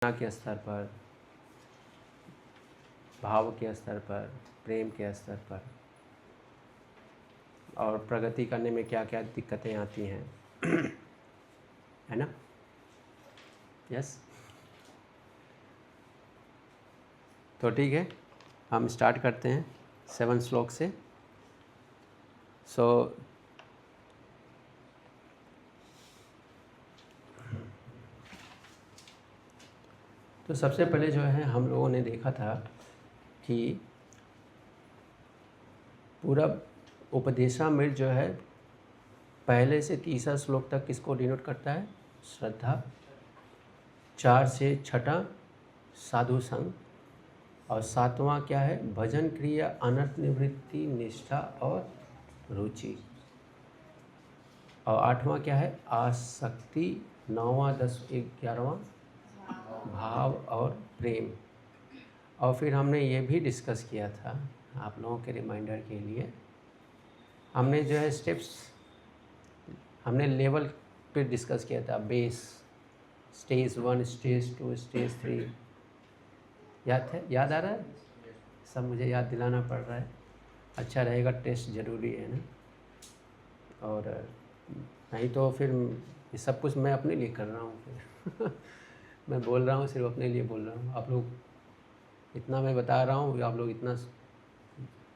के स्तर पर, भाव के स्तर पर, प्रेम के स्तर पर, और प्रगति करने में क्या क्या दिक्कतें आती हैं है ना? यस। तो ठीक है, हम स्टार्ट करते हैं 7 श्लोक से। तो सबसे पहले जो है हम लोगों ने देखा था कि पूरा उपदेशामृत जो है पहले से तीसरा श्लोक तक किसको डिनोट करता है? श्रद्धा। 4 से 6 साधु संग, और 7वां क्या है? भजन क्रिया, अनर्थ निवृत्ति, निष्ठा और रुचि। और 8वां क्या है? आसक्ति। 9वां 10 11वां भाव और प्रेम। और फिर हमने ये भी डिस्कस किया था आप लोगों के रिमाइंडर के लिए, हमने जो है स्टेप्स, हमने लेवल पे डिस्कस किया था। बेस, स्टेज 1, स्टेज 2, स्टेज 3, याद है? याद आ रहा है? सब मुझे याद दिलाना पड़ रहा है। अच्छा रहेगा, टेस्ट ज़रूरी है ना। और नहीं तो फिर ये सब कुछ मैं अपने लिए कर रहा हूँ फिर मैं बोल रहा हूँ, सिर्फ अपने लिए बोल रहा हूँ। आप लोग इतना मैं बता रहा हूँ, आप लोग इतना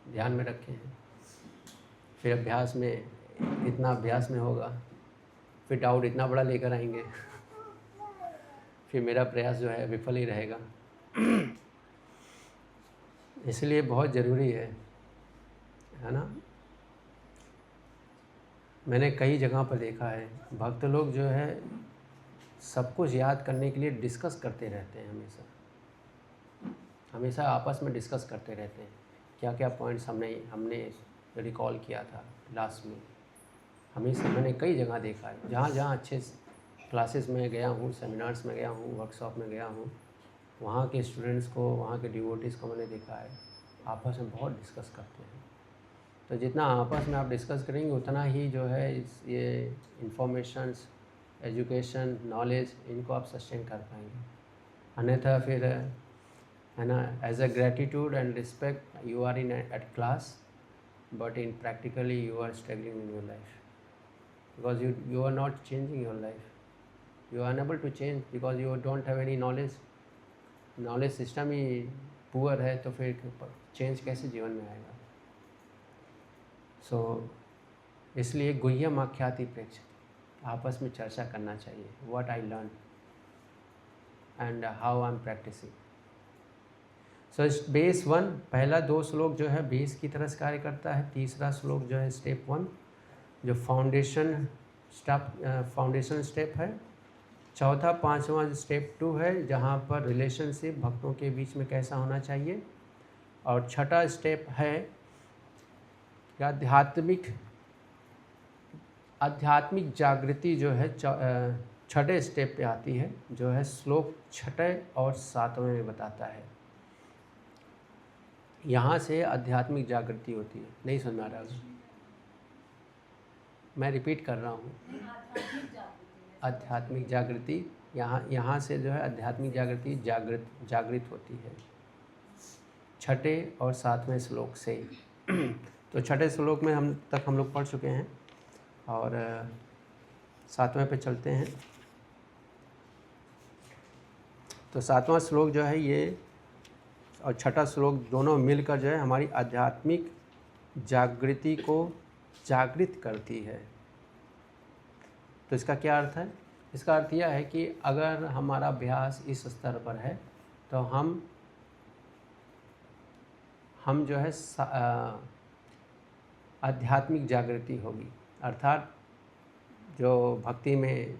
ध्यान में रखें हैं। फिर अभ्यास में, इतना अभ्यास में होगा, फिर डाउट इतना बड़ा लेकर आएंगे फिर मेरा प्रयास जो है विफल ही रहेगा इसलिए बहुत ज़रूरी है ना। मैंने कई जगह पर देखा है, भक्त लोग जो है सब कुछ याद करने के लिए डिस्कस करते रहते हैं, हमेशा आपस में डिस्कस करते रहते हैं। क्या क्या पॉइंट्स हमने रिकॉल किया था लास्ट में। हमेशा मैंने कई जगह देखा है, जहाँ जहाँ अच्छे क्लासेस में गया हूँ, सेमिनार्स में गया हूँ, वर्कशॉप में गया हूँ, वहाँ के स्टूडेंट्स को, वहाँ के डिवोटीज़ को मैंने देखा है आपस में बहुत डिस्कस करते हैं। तो जितना आपस में आप डिस्कस करेंगे उतना ही जो है ये इंफॉर्मेशंस, एजुकेशन, नॉलेज, इनको आप सस्टेन कर पाएंगे। अन्यथा फिर है ना, as a gratitude and respect you are in at class, but in practically you are struggling in your life, because you are not changing your life, you are unable to change because you don't have any knowledge system he poor है, तो फिर change कैसे जीवन में आएगा। इसलिए गुह्यम आख्याति प्रेक्षित, आपस में चर्चा करना चाहिए, what I learn and how I am practicing. Base 1, पहला 2 श्लोक जो है बेस की तरह से कार्य करता है। तीसरा श्लोक जो है स्टेप 1, जो फाउंडेशन स्टेप है। चौथा 5वां स्टेप 2 है, जहाँ पर रिलेशनशिप भक्तों के बीच में कैसा होना चाहिए। और 6ठा स्टेप है आध्यात्मिक जागृति, जो है 6ठे स्टेप पे आती है, जो है श्लोक 6ठे और 7वें में बताता है। यहाँ से आध्यात्मिक जागृति होती है। नहीं सुन रहा है, मैं रिपीट कर रहा हूँ। आध्यात्मिक जागृति, यहाँ से जो है आध्यात्मिक जागृति जागृत होती है 6ठे और 7वें श्लोक से तो 6ठे श्लोक में हम लोग पढ़ चुके हैं, और 7वें पे चलते हैं। तो 7वां श्लोक जो है ये और 6ठा श्लोक दोनों मिलकर जो है हमारी आध्यात्मिक जागृति को जागृत करती है। तो इसका क्या अर्थ है? इसका अर्थ यह है कि अगर हमारा अभ्यास इस स्तर पर है तो हम जो है आध्यात्मिक जागृति होगी, अर्थात जो भक्ति में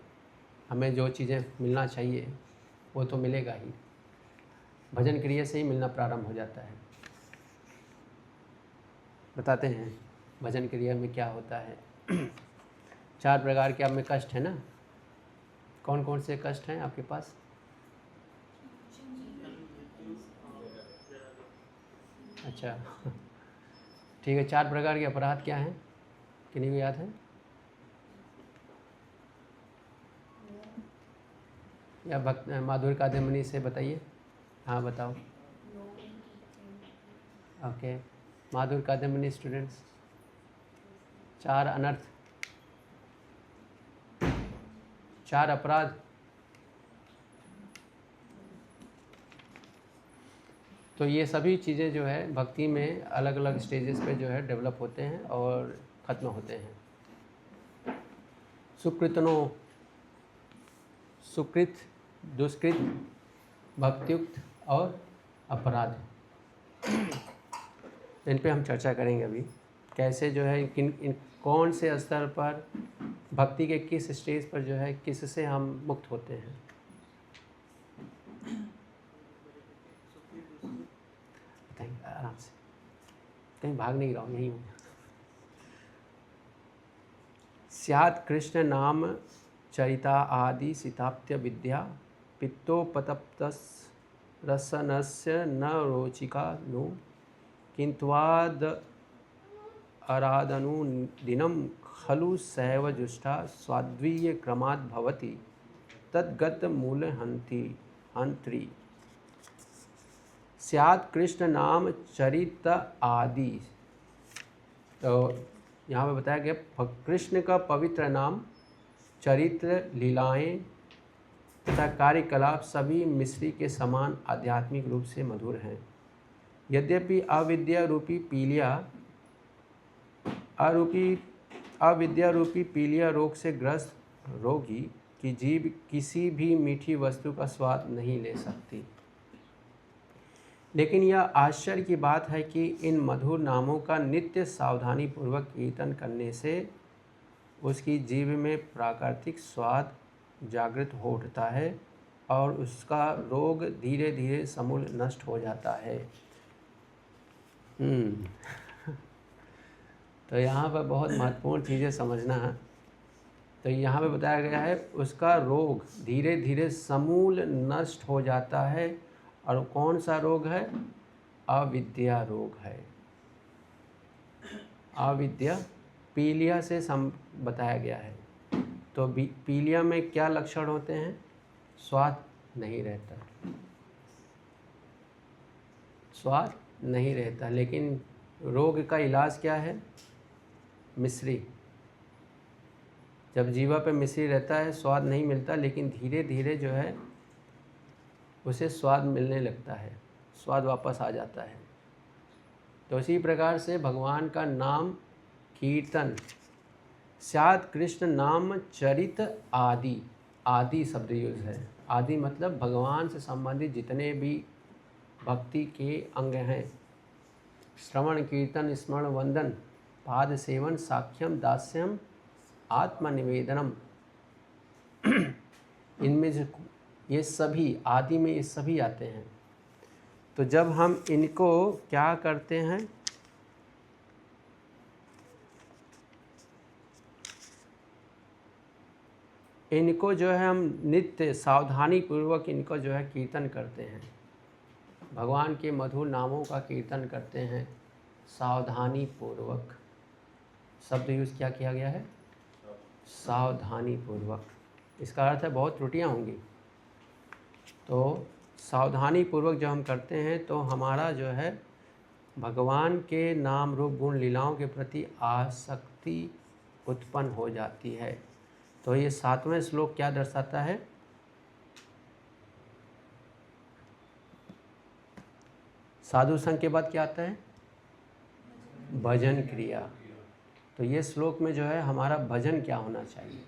हमें जो चीज़ें मिलना चाहिए वो तो मिलेगा ही, भजन क्रिया से ही मिलना प्रारंभ हो जाता है। बताते हैं भजन क्रिया में क्या होता है 4 प्रकार के आप में कष्ट है ना। कौन कौन से कष्ट हैं आपके पास? अच्छा ठीक है, 4 प्रकार के अपराध क्या हैं, किन्हीं को याद है? या भक्त माधुर्य कादम्बिनी से बताइए। हाँ बताओ। ओके, माधुर्य कादम्बिनी स्टूडेंट्स। 4 अनर्थ, 4 अपराध। तो ये सभी चीज़ें जो है भक्ति में अलग अलग स्टेजेस पे जो है डेवलप होते हैं और ख़त्म होते हैं। सुकृतनो, सुकृत, दुष्कृत, भक्तियुक्त और अपराध, इन पे हम चर्चा करेंगे अभी। कैसे जो है इन कौन से स्तर पर भक्ति के किस स्टेज पर जो है किससे हम मुक्त होते हैं। बताएंगे आराम से, कहीं भाग नहीं रहा हूँ, यहीं हूँ। स्यात् कृष्ण नाम चरिता आदि सीताप्त्य विद्या पित्तोपतप्तस् रसनस्य न रोचिका नु किंत्वाद अरादनु दिनं खलु सैव जुष्टा स्वाद्वीय क्रमात् भवति तद्गत मूल हंत्री। स्यात् कृष्ण नाम चरित आदि, तो यहाँ पे बताया गया कृष्ण का पवित्र नाम, चरित्र, लीलाएं तथा कार्यकलाप सभी मिश्री के समान आध्यात्मिक रूप से मधुर हैं। यद्यपि अविद्या रूपी पीलिया रोग से ग्रस्त रोगी की जीभ किसी भी मीठी वस्तु का स्वाद नहीं ले सकती, लेकिन यह आश्चर्य की बात है कि इन मधुर नामों का नित्य सावधानी पूर्वक कीर्तन करने से उसकी जीभ में प्राकृतिक स्वाद जागृत हो उठता है और उसका रोग धीरे धीरे समूल नष्ट हो जाता है। तो यहाँ पर बहुत महत्वपूर्ण चीज़ें समझना है। तो यहाँ पे बताया गया है उसका रोग धीरे धीरे समूल नष्ट हो जाता है। और कौन सा रोग है? अविद्या रोग है। अविद्या पीलिया से बताया गया है। तो पीलिया में क्या लक्षण होते हैं? स्वाद नहीं रहता, स्वाद नहीं रहता। लेकिन रोग का इलाज क्या है? मिश्री। जब जीवा पे मिश्री रहता है स्वाद नहीं मिलता, लेकिन धीरे धीरे जो है उसे स्वाद मिलने लगता है, स्वाद वापस आ जाता है। तो इसी प्रकार से भगवान का नाम कीर्तन, स्यात् कृष्ण नाम चरित आदि, आदि शब्द यूज है। आदि मतलब भगवान से संबंधित जितने भी भक्ति के अंग हैं, श्रवण कीर्तन स्मरण वंदन पाद सेवन साख्यम दास्यम आत्मनिवेदनम, इनमें जो ये सभी आदि में ये सभी आते हैं। तो जब हम इनको क्या करते हैं, इनको जो है हम नित्य सावधानी पूर्वक इनको जो है कीर्तन करते हैं, भगवान के मधुर नामों का कीर्तन करते हैं सावधानी पूर्वक। शब्द यूज़ क्या किया गया है? सावधानी पूर्वक। इसका अर्थ है बहुत त्रुटियां होंगी। तो सावधानी पूर्वक जब हम करते हैं तो हमारा जो है भगवान के नाम रूप गुण लीलाओं के प्रति आसक्ति उत्पन्न हो जाती है। तो ये 7वें श्लोक क्या दर्शाता है? साधु संघ के बाद क्या आता है? भजन क्रिया। तो ये श्लोक में जो है हमारा भजन क्या होना चाहिए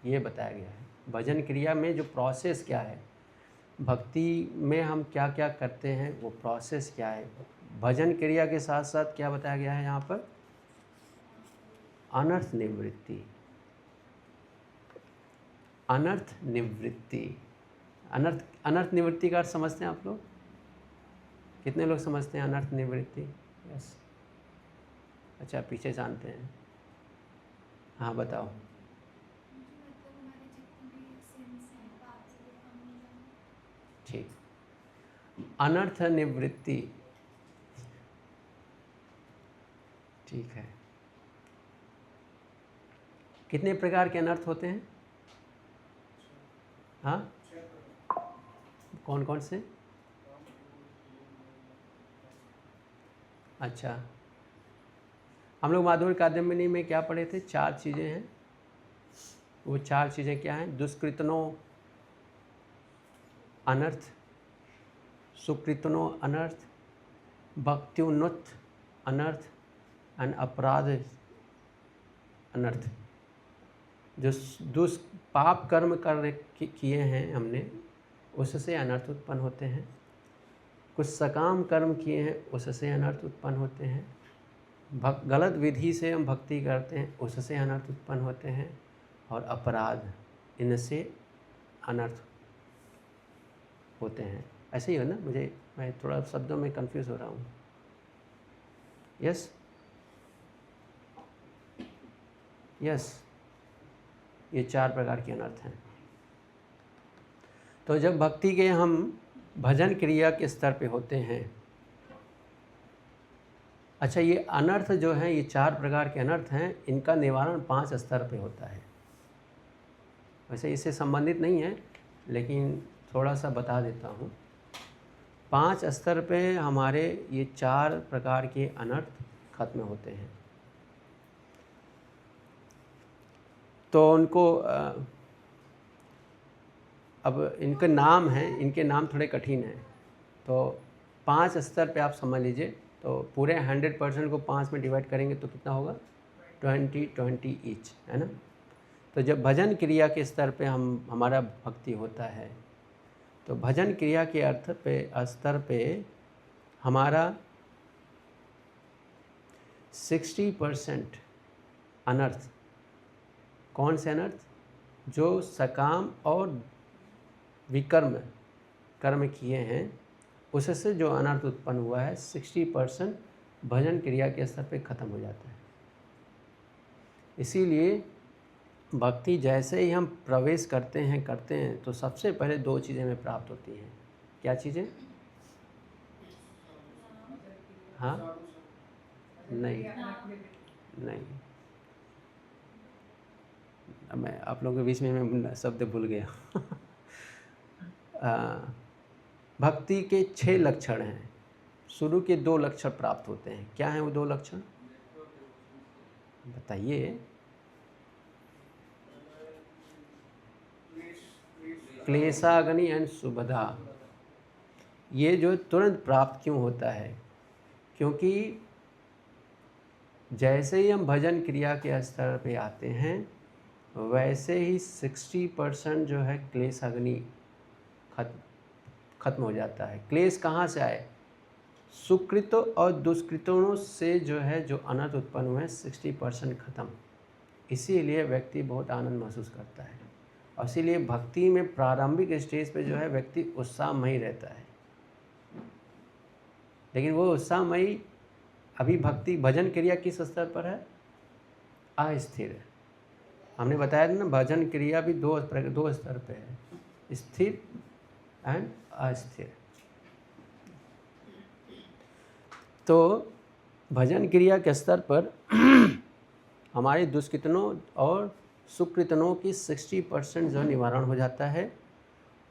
ये बताया गया है। भजन क्रिया में जो प्रोसेस क्या है, भक्ति में हम क्या क्या करते हैं वो प्रोसेस क्या है। भजन क्रिया के साथ साथ क्या बताया गया है यहाँ पर? अनर्थ निवृत्ति। अनर्थ निवृत्ति, अनर्थ निवृत्ति का अर्थ समझते हैं आप लोग? कितने लोग समझते हैं अनर्थ निवृत्ति? यस, अच्छा पीछे जानते हैं। हाँ बताओ। ठीक, अनर्थ निवृत्ति, ठीक है। कितने प्रकार के अनर्थ होते हैं? हाँ, कौन कौन से? अच्छा, हम लोग माधुर्य कादम्बिनी में क्या पढ़े थे? 4 चीज़ें हैं। वो 4 चीज़ें क्या हैं? दुष्कृतनो अनर्थ, सुकृतनो अनर्थ, भक्त्युन्नुत अनर्थ एंड अपराध अनर्थ। जो पाप कर्म किए हैं हमने, उससे अनर्थ उत्पन्न होते हैं। कुछ सकाम कर्म किए हैं, उससे अनर्थ उत्पन्न होते हैं। गलत विधि से हम भक्ति करते हैं, उससे अनर्थ उत्पन्न होते हैं। और अपराध, इनसे अनर्थ होते हैं। ऐसे ही हो ना? मैं थोड़ा शब्दों में कंफ्यूज हो रहा हूँ। यस यस, ये 4 प्रकार के अनर्थ हैं। तो जब भक्ति के हम भजन क्रिया के स्तर पे होते हैं, अच्छा, ये अनर्थ जो हैं, ये 4 प्रकार के अनर्थ हैं, इनका निवारण 5 स्तर पे होता है। वैसे इससे संबंधित नहीं है, लेकिन थोड़ा सा बता देता हूँ। 5 स्तर पे हमारे ये 4 प्रकार के अनर्थ खत्म होते हैं। तो उनको अब इनके नाम हैं, इनके नाम थोड़े कठिन हैं। तो 5 स्तर पे आप समझ लीजिए। तो पूरे 100% को 5 में डिवाइड करेंगे तो कितना होगा? 20 ईच, है ना? तो जब भजन क्रिया के स्तर पे हमारा भक्ति होता है, तो भजन क्रिया के स्तर पे हमारा 60% अनर्थ, कौन से अनर्थ? जो सकाम और विकर्म कर्म किए हैं, उससे जो अनर्थ उत्पन्न हुआ है, 60% भजन क्रिया के स्तर पे ख़त्म हो जाता है। इसीलिए भक्ति जैसे ही हम प्रवेश करते हैं तो सबसे पहले 2 चीज़ें हमें प्राप्त होती हैं। क्या चीज़ें? हाँ, नहीं, मैं आप लोगों के बीच में मैं शब्द भूल गया। भक्ति के 6 लक्षण हैं। शुरू के 2 लक्षण प्राप्त होते हैं। क्या हैं वो 2 लक्षण? बताइए। क्लेशाग्नि एंड सुबधा। ये जो तुरंत प्राप्त क्यों होता है? क्योंकि जैसे ही हम भजन क्रिया के स्तर पे आते हैं, वैसे ही 60% जो है क्लेशाग्नि खत्म हो जाता है। क्लेश कहाँ से आए? सुकृतों और दुष्कृतों से जो है, जो अनर्थ उत्पन्न हुए, 60% खत्म। इसीलिए व्यक्ति बहुत आनंद महसूस करता है। और इसीलिए भक्ति में प्रारंभिक स्टेज पे जो है व्यक्ति उत्साहमयी रहता है। लेकिन वो उत्साहमयी अभी भक्ति भजन क्रिया किस स्तर पर है? अस्थिर। हमने बताया था ना, भजन क्रिया भी 2 स्तर पे है, स्थिर एंड अस्थिर। तो भजन क्रिया के स्तर पर हमारे दुष्कृतनों और सुकृतनों की 60% जो निवारण हो जाता है।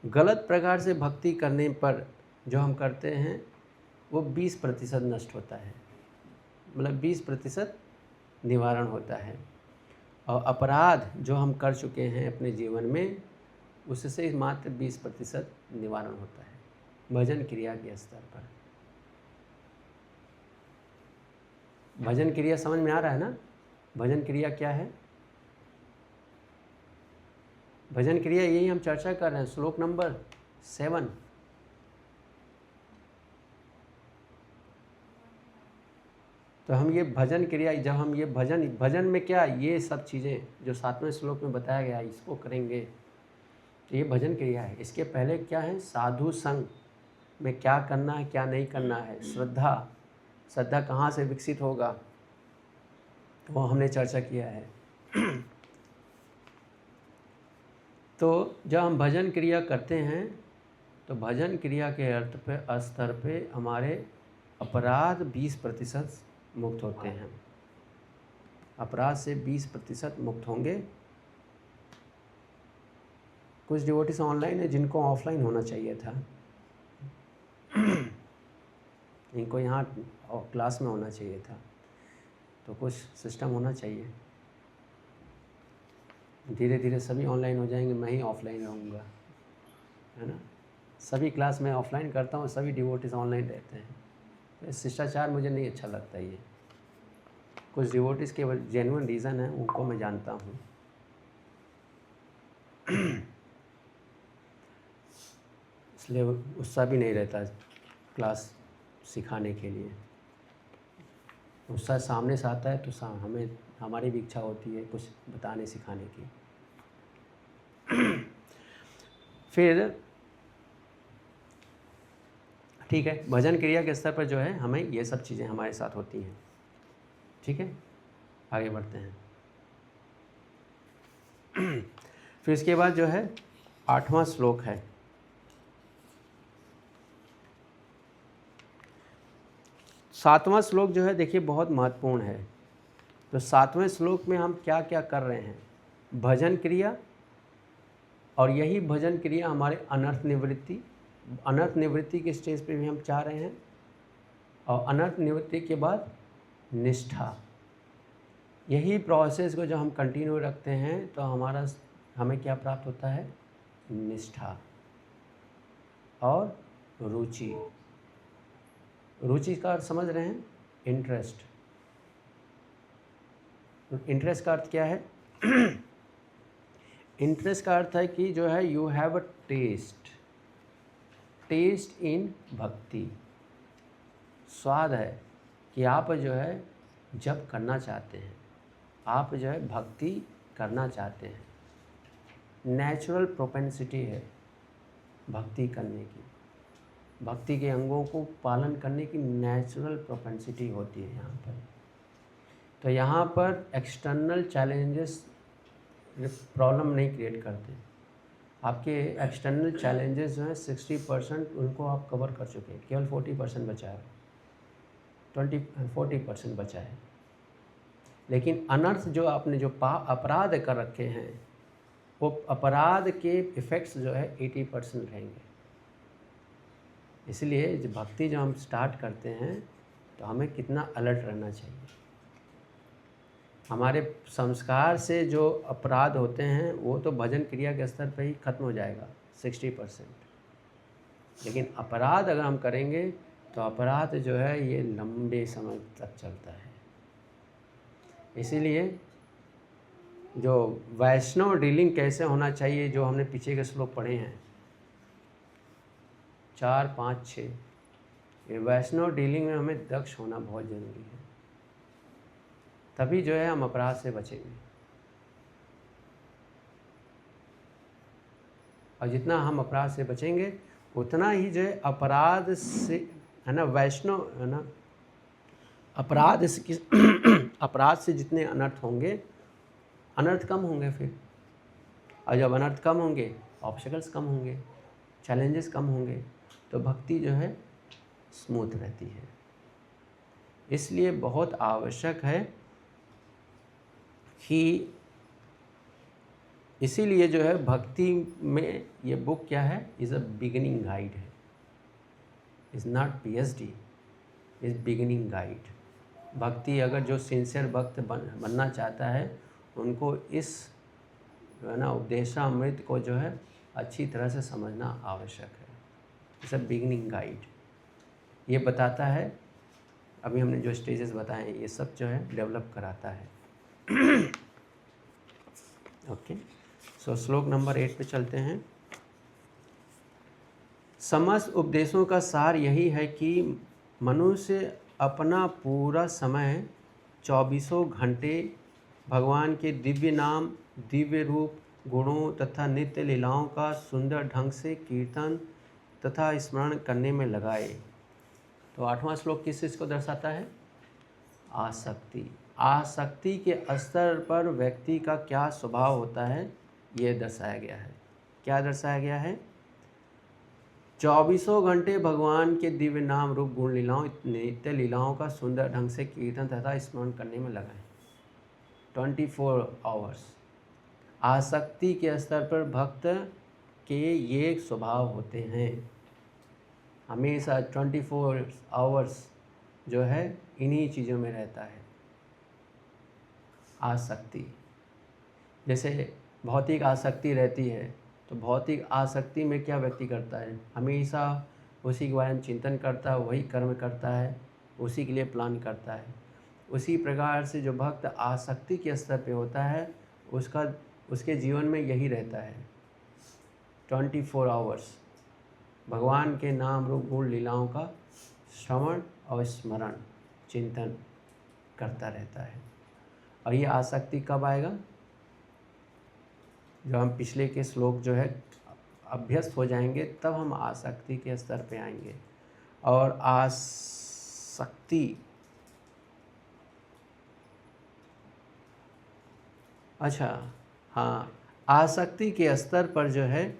गलत प्रकार से भक्ति करने पर जो हम करते हैं, वो 20% नष्ट होता है, मतलब 20% निवारण होता है। और अपराध जो हम कर चुके हैं अपने जीवन में, उससे मात्र 20% निवारण होता है भजन क्रिया के स्तर पर। भजन क्रिया समझ में आ रहा है ना? भजन क्रिया क्या है? भजन क्रिया यही हम चर्चा कर रहे हैं, श्लोक नंबर 7। तो हम ये भजन क्रिया, जब हम ये भजन में क्या, ये सब चीज़ें जो 7वें श्लोक में बताया गया है, इसको करेंगे तो ये भजन क्रिया है। इसके पहले क्या है? साधु संग में क्या करना है, क्या नहीं करना है, श्रद्धा कहाँ से विकसित होगा, वो हमने चर्चा किया है। तो जब हम भजन क्रिया करते हैं, तो भजन क्रिया के स्तर पे हमारे अपराध 20% मुक्त होते हैं। अपराध से 20% मुक्त होंगे। कुछ डिवोटीज ऑनलाइन है जिनको ऑफलाइन होना चाहिए था, इनको यहाँ क्लास में होना चाहिए था, तो कुछ सिस्टम होना चाहिए। धीरे धीरे सभी ऑनलाइन हो जाएंगे, मैं ही ऑफलाइन रहूँगा, है ना। सभी क्लास में ऑफलाइन करता हूँ, सभी डिवोटीज ऑनलाइन रहते हैं, तो शिष्टाचार मुझे नहीं अच्छा लगता ये। कुछ डिवोटीज़ के जेन्युइन रीज़न है, उनको मैं जानता हूँ। इसलिए उत्साह भी नहीं रहता क्लास सिखाने के लिए। उत्साह सामने से आता है तो हमें हमारी भी इच्छा होती है कुछ बताने सिखाने की। फिर ठीक है, भजन क्रिया के स्तर पर जो है हमें ये सब चीज़ें हमारे साथ होती हैं। ठीक है, आगे बढ़ते हैं। फिर इसके बाद जो है 8वां श्लोक है। सातवां श्लोक जो है देखिए बहुत महत्वपूर्ण है। तो 7वें श्लोक में हम क्या क्या कर रहे हैं, भजन क्रिया, और यही भजन क्रिया हमारे अनर्थ निवृत्ति के स्टेज पे भी हम चाह रहे हैं, और अनर्थ निवृत्ति के बाद निष्ठा। यही प्रोसेस को जो हम कंटिन्यू रखते हैं तो हमें क्या प्राप्त होता है, निष्ठा और रुचि। रुचि का अर्थ समझ रहे हैं, इंटरेस्ट। इंटरेस्ट का अर्थ क्या है? इंटरेस्ट का अर्थ है कि जो है यू हैव अ टेस्ट इन भक्ति। स्वाद है कि आप जो है जब करना चाहते हैं, आप जो है भक्ति करना चाहते हैं, नेचुरल प्रोपेंसिटी है भक्ति करने की, भक्ति के अंगों को पालन करने की नेचुरल प्रोपेंसिटी होती है यहाँ पर। तो यहाँ पर एक्सटर्नल चैलेंजेस प्रॉब्लम नहीं क्रिएट करते। आपके एक्सटर्नल चैलेंजेस जो हैं 60% उनको आप कवर कर चुके हैं, केवल 40% बचा है, 40% बचा है। लेकिन अनर्थ जो आपने जो अपराध कर रखे हैं, वो अपराध के इफ़ेक्ट्स जो है 80% रहेंगे। इसलिए जब भक्ति जो हम स्टार्ट करते हैं तो हमें कितना अलर्ट रहना चाहिए। हमारे संस्कार से जो अपराध होते हैं वो तो भजन क्रिया के स्तर पर ही खत्म हो जाएगा 60%। लेकिन अपराध अगर हम करेंगे तो अपराध जो है ये लंबे समय तक चलता है। इसीलिए जो वैष्णव डीलिंग कैसे होना चाहिए, जो हमने पीछे के श्लोक पढ़े हैं 4, 5, 6, ये वैष्णव डीलिंग में हमें दक्ष होना बहुत ज़रूरी है, तभी जो है हम अपराध से बचेंगे। और जितना हम अपराध से बचेंगे उतना ही जो है अपराध से, है ना, वैष्णव, है ना, अपराध से जितने अनर्थ होंगे, अनर्थ कम होंगे फिर। और जब अनर्थ कम होंगे, ऑब्स्टेकल्स कम होंगे, चैलेंजेस कम होंगे, तो भक्ति जो है स्मूथ रहती है। इसलिए बहुत आवश्यक है कि इसीलिए जो है भक्ति में ये बुक क्या है, इज़ अ बिगिनिंग गाइड है, is not PhD, is beginning guide. भक्ति अगर जो सिंसियर भक्त बनना चाहता है उनको इस, है ना, उपदेशामृत को जो है अच्छी तरह से समझना आवश्यक है। It's a beginning guide. ये बताता है, अभी हमने जो स्टेजेस बताए हैं ये सब जो है डेवलप कराता है। ओके, सो श्लोक नंबर 8 पे चलते हैं। समस्त उपदेशों का सार यही है कि मनुष्य अपना पूरा समय 24 घंटे भगवान के दिव्य नाम, दिव्य रूप, गुणों तथा नित्य लीलाओं का सुंदर ढंग से कीर्तन तथा स्मरण करने में लगाए। तो 8वां श्लोक किस चीज़ को दर्शाता है? आसक्ति। आसक्ति के स्तर पर व्यक्ति का क्या स्वभाव होता है ये दर्शाया गया है। क्या दर्शाया गया है? 24 घंटे भगवान के दिव्य नाम, रूप, गुण, लीलाओं, नित्य लीलाओं का सुंदर ढंग से कीर्तन तथा स्मरण करने में लगाएं। 24 आवर्स। आसक्ति के स्तर पर भक्त के ये स्वभाव होते हैं, हमेशा 24 आवर्स जो है इन्हीं चीज़ों में रहता है। आसक्ति, जैसे भौतिक आसक्ति रहती है, तो भौतिक आसक्ति में क्या व्यक्ति करता है, हमेशा उसी के बारे में चिंतन करता है, वही कर्म करता है, उसी के लिए प्लान करता है। उसी प्रकार से जो भक्त आसक्ति के स्तर पे होता है, उसके जीवन में यही रहता है 24 आवर्स भगवान के नाम रूप गुण लीलाओं का श्रवण और स्मरण चिंतन करता रहता है। और ये आसक्ति कब आएगा, जब हम पिछले के श्लोक जो है अभ्यस्त हो जाएंगे, तब हम आसक्ति के स्तर पे आएंगे। और आसक्ति, अच्छा हाँ, आसक्ति के स्तर पर जो है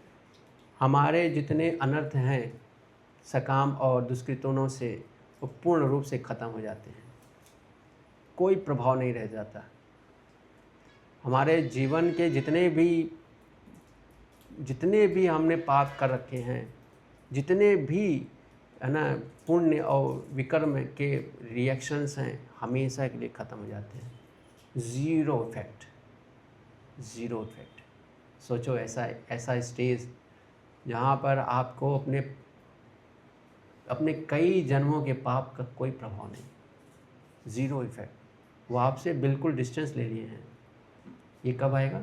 हमारे जितने अनर्थ हैं सकाम और दुष्कृतों से, वो पूर्ण रूप से ख़त्म हो जाते हैं, कोई प्रभाव नहीं रह जाता। हमारे जीवन के जितने भी हमने पाप कर रखे हैं, जितने भी है ना पुण्य और विकर्म के रिएक्शंस हैं, हमेशा के लिए ख़त्म हो जाते हैं। Zero effect. सोचो ऐसा स्टेज जहाँ पर आपको अपने कई जन्मों के पाप का कोई प्रभाव नहीं, ज़ीरो इफेक्ट, वो आपसे बिल्कुल डिस्टेंस ले लिए हैं। ये कब आएगा,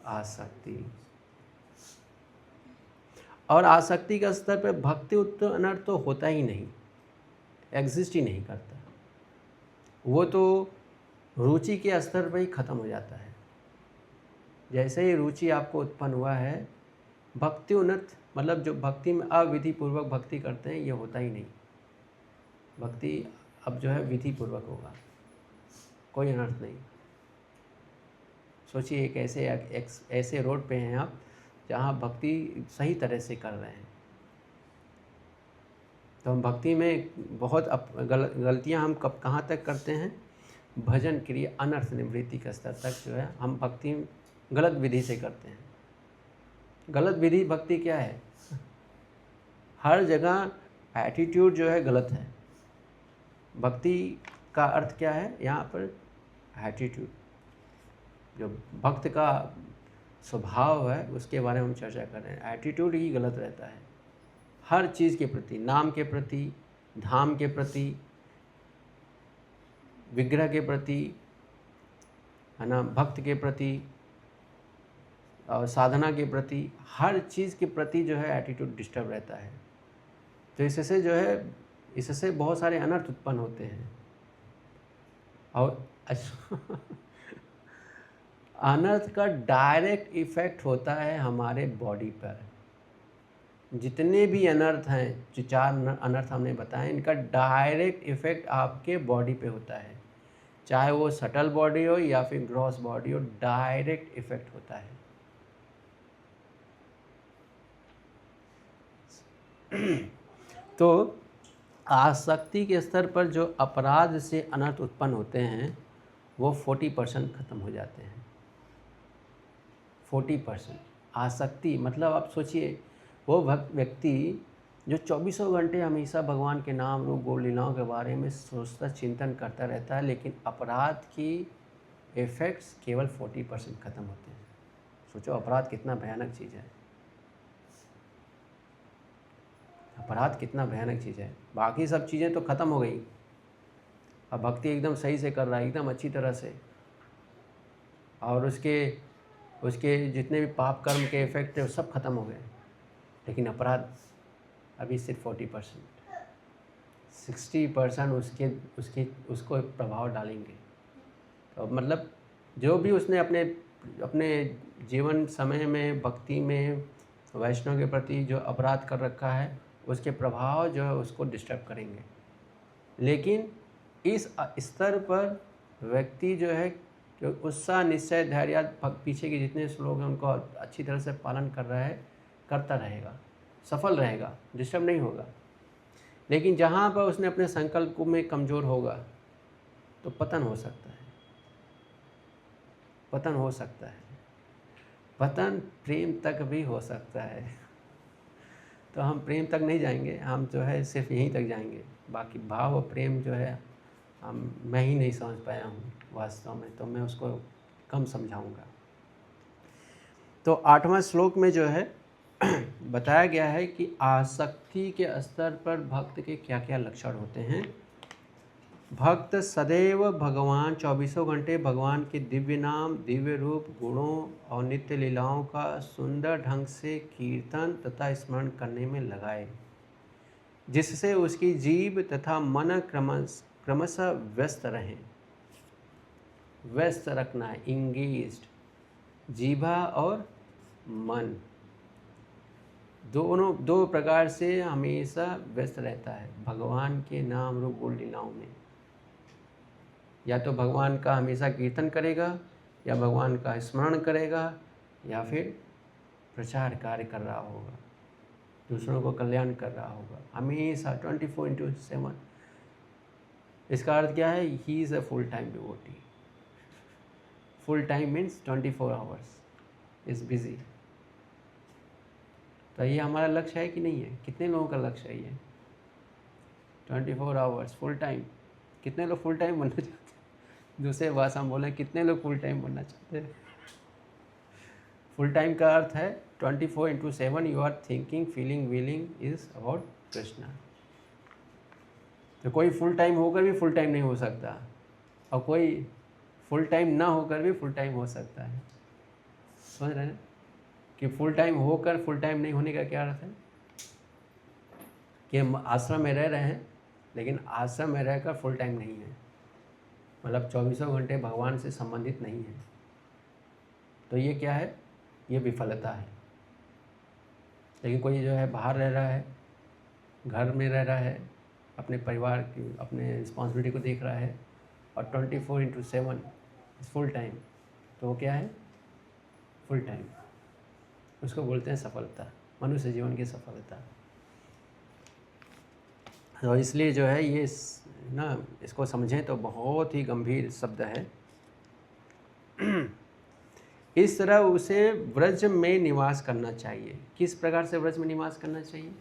आसक्ति। और आसक्ति का स्तर पे भक्ति उत्तर अनर्थ तो होता ही नहीं, एग्जिस्ट ही नहीं करता, वो तो रुचि के स्तर पर ही ख़त्म हो जाता है। जैसे ही रुचि आपको उत्पन्न हुआ है, भक्ति उन्नत मतलब जो भक्ति में अविधि पूर्वक भक्ति करते हैं, ये होता ही नहीं। भक्ति अब जो है विधि पूर्वक होगा, कोई अनर्थ नहीं। सोचिए एक ऐसे रोड पे हैं आप जहाँ भक्ति सही तरह से कर रहे हैं, तो हम भक्ति में बहुत गलतियाँ हम कहाँ तक करते हैं, भजन क्रिया अनर्थ निवृत्ति के स्तर तक जो है हम भक्ति गलत विधि से करते हैं। गलत विधि भक्ति क्या है, हर जगह एटीट्यूड जो है गलत है। भक्ति का अर्थ क्या है यहाँ पर, एटीट्यूड। जो भक्त का स्वभाव है उसके बारे में हम चर्चा कर रहे हैं। एटीट्यूड ही गलत रहता है हर चीज़ के प्रति, नाम के प्रति, धाम के प्रति, विग्रह के प्रति, है ना, भक्त के प्रति और साधना के प्रति, हर चीज़ के प्रति जो है एटीट्यूड डिस्टर्ब रहता है। तो इससे बहुत सारे अनर्थ उत्पन्न होते हैं। और अनर्थ का डायरेक्ट इफ़ेक्ट होता है हमारे बॉडी पर। जितने भी अनर्थ हैं, जो 4 अनर्थ हमने बताए, इनका डायरेक्ट इफ़ेक्ट आपके बॉडी पे होता है, चाहे वो सटल बॉडी हो या फिर ग्रॉस बॉडी हो, डायरेक्ट इफ़ेक्ट होता है। तो आसक्ति के स्तर पर जो अपराध से अनर्थ उत्पन्न होते हैं वो 40% ख़त्म हो जाते हैं। 40% आसक्ति मतलब आप सोचिए, वो व्यक्ति जो 24 घंटे हमेशा भगवान के नाम रूप गुण लीलाओं के बारे में सोचता चिंतन करता रहता है, लेकिन अपराध की इफ़ेक्ट्स केवल 40% ख़त्म होते हैं। सोचो अपराध कितना भयानक चीज़ है, अपराध कितना भयानक चीज़ है। बाकी सब चीज़ें तो ख़त्म हो गई, अब भक्ति एकदम सही से कर रहा है, एकदम अच्छी तरह से, और उसके जितने भी पाप कर्म के इफ़ेक्ट थे वो सब ख़त्म हो गए, लेकिन अपराध अभी सिर्फ 40%, 60% उसको प्रभाव डालेंगे। तो मतलब जो भी उसने अपने जीवन समय में भक्ति में वैष्णव के प्रति जो अपराध कर रखा है, उसके प्रभाव जो है उसको डिस्टर्ब करेंगे। लेकिन इस स्तर पर व्यक्ति जो है कि उत्साह निश्चय धैर्य पीछे के जितने श्लोक हैं उनको अच्छी तरह से पालन करता रहेगा, सफल रहेगा, डिस्टर्ब नहीं होगा। लेकिन जहाँ पर उसने अपने संकल्प में कमज़ोर होगा तो पतन हो सकता है, पतन प्रेम तक भी हो सकता है। तो हम प्रेम तक नहीं जाएंगे, हम जो है सिर्फ यहीं तक जाएंगे। बाकी भाव और प्रेम जो है मैं ही नहीं समझ पाया हूँ वास्तव में, तो मैं उसको कम समझाऊंगा। तो 8वां श्लोक में जो है बताया गया है कि आसक्ति के स्तर पर भक्त के क्या क्या लक्षण होते हैं। भक्त सदैव भगवान 24 घंटे भगवान के दिव्य नाम, दिव्य रूप, गुणों और नित्य लीलाओं का सुंदर ढंग से कीर्तन तथा स्मरण करने में लगाए, जिससे उसकी जीभ तथा मन क्रमशः व्यस्त रहें। व्यस्त रखना है, इंगेज्ड, जीभा और मन दोनों दो प्रकार से हमेशा व्यस्त रहता है भगवान के नाम रूप गुण लीलाओं में। या तो भगवान का हमेशा कीर्तन करेगा, या भगवान का स्मरण करेगा, या फिर प्रचार कार्य कर रहा होगा, दूसरों को कल्याण कर रहा होगा हमेशा 24/7। इसका अर्थ क्या है? He is a full time devotee. Full time means 24 hours is busy. तो ये हमारा लक्ष्य है कि नहीं है? कितने लोगों का लक्ष्य है ये 24 आवर्स फुल टाइम? कितने लोग फुल टाइम बनना चाहते हैं? दूसरे भाषा में बोलें, कितने लोग फुल टाइम बनना चाहते हैं? फुल टाइम का अर्थ है 24/7 you are thinking, feeling, willing is about Krishna. तो कोई फुल टाइम होकर भी फुल टाइम नहीं हो सकता, और कोई फुल टाइम ना होकर भी फुल टाइम हो सकता है। समझ रहे हैं कि फुल टाइम होकर फुल टाइम नहीं होने का क्या अर्थ है? कि हम आश्रम में रह रहे हैं, लेकिन आश्रम में रहकर फुल टाइम नहीं है, मतलब 24 घंटे भगवान से संबंधित नहीं है। तो ये क्या है? ये विफलता है। लेकिन कोई जो है बाहर रह रहा है, घर में रह रहा है, अपने परिवार की अपने रिस्पॉन्सिबिलिटी को देख रहा है, और 24/7 फुल टाइम, तो वो क्या है? Full time. उसको बोलते हैं सफलता, मनुष्य जीवन की सफलता। तो इसलिए जो है ये ना, इसको समझें तो बहुत ही गंभीर शब्द है। इस तरह उसे व्रज में निवास करना चाहिए। किस प्रकार से व्रज में निवास करना चाहिए?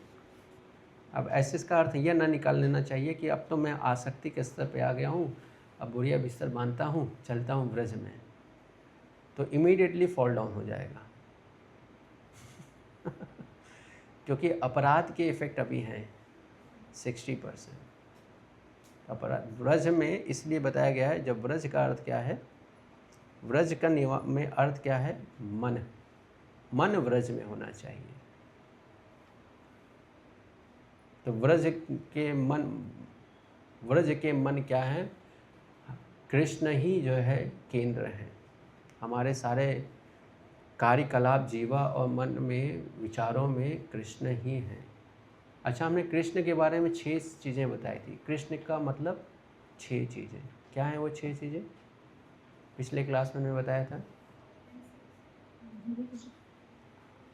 अब ऐसे इसका अर्थ यह ना निकाल लेना चाहिए कि अब तो मैं आसक्ति के स्तर पे आ गया हूँ, अब बुढ़िया बिस्तर बांधता हूँ, चलता हूँ व्रज में, तो इमीडिएटली फॉल डाउन हो जाएगा। क्योंकि अपराध के इफ़ेक्ट अभी हैं 60%। अपराध व्रज में इसलिए बताया गया है। जब व्रज का अर्थ क्या है? व्रज का में अर्थ क्या है? मन। मन व्रज में होना चाहिए। तो व्रज के मन क्या है? कृष्ण ही जो है केंद्र है। हमारे सारे कार्यकलाप जीवा और मन में, विचारों में कृष्ण ही हैं। अच्छा, हमने कृष्ण के बारे में 6 चीज़ें बताई थी। कृष्ण का मतलब 6 चीज़ें। क्या हैं वो 6 चीज़ें? पिछले क्लास में मैंने बताया था।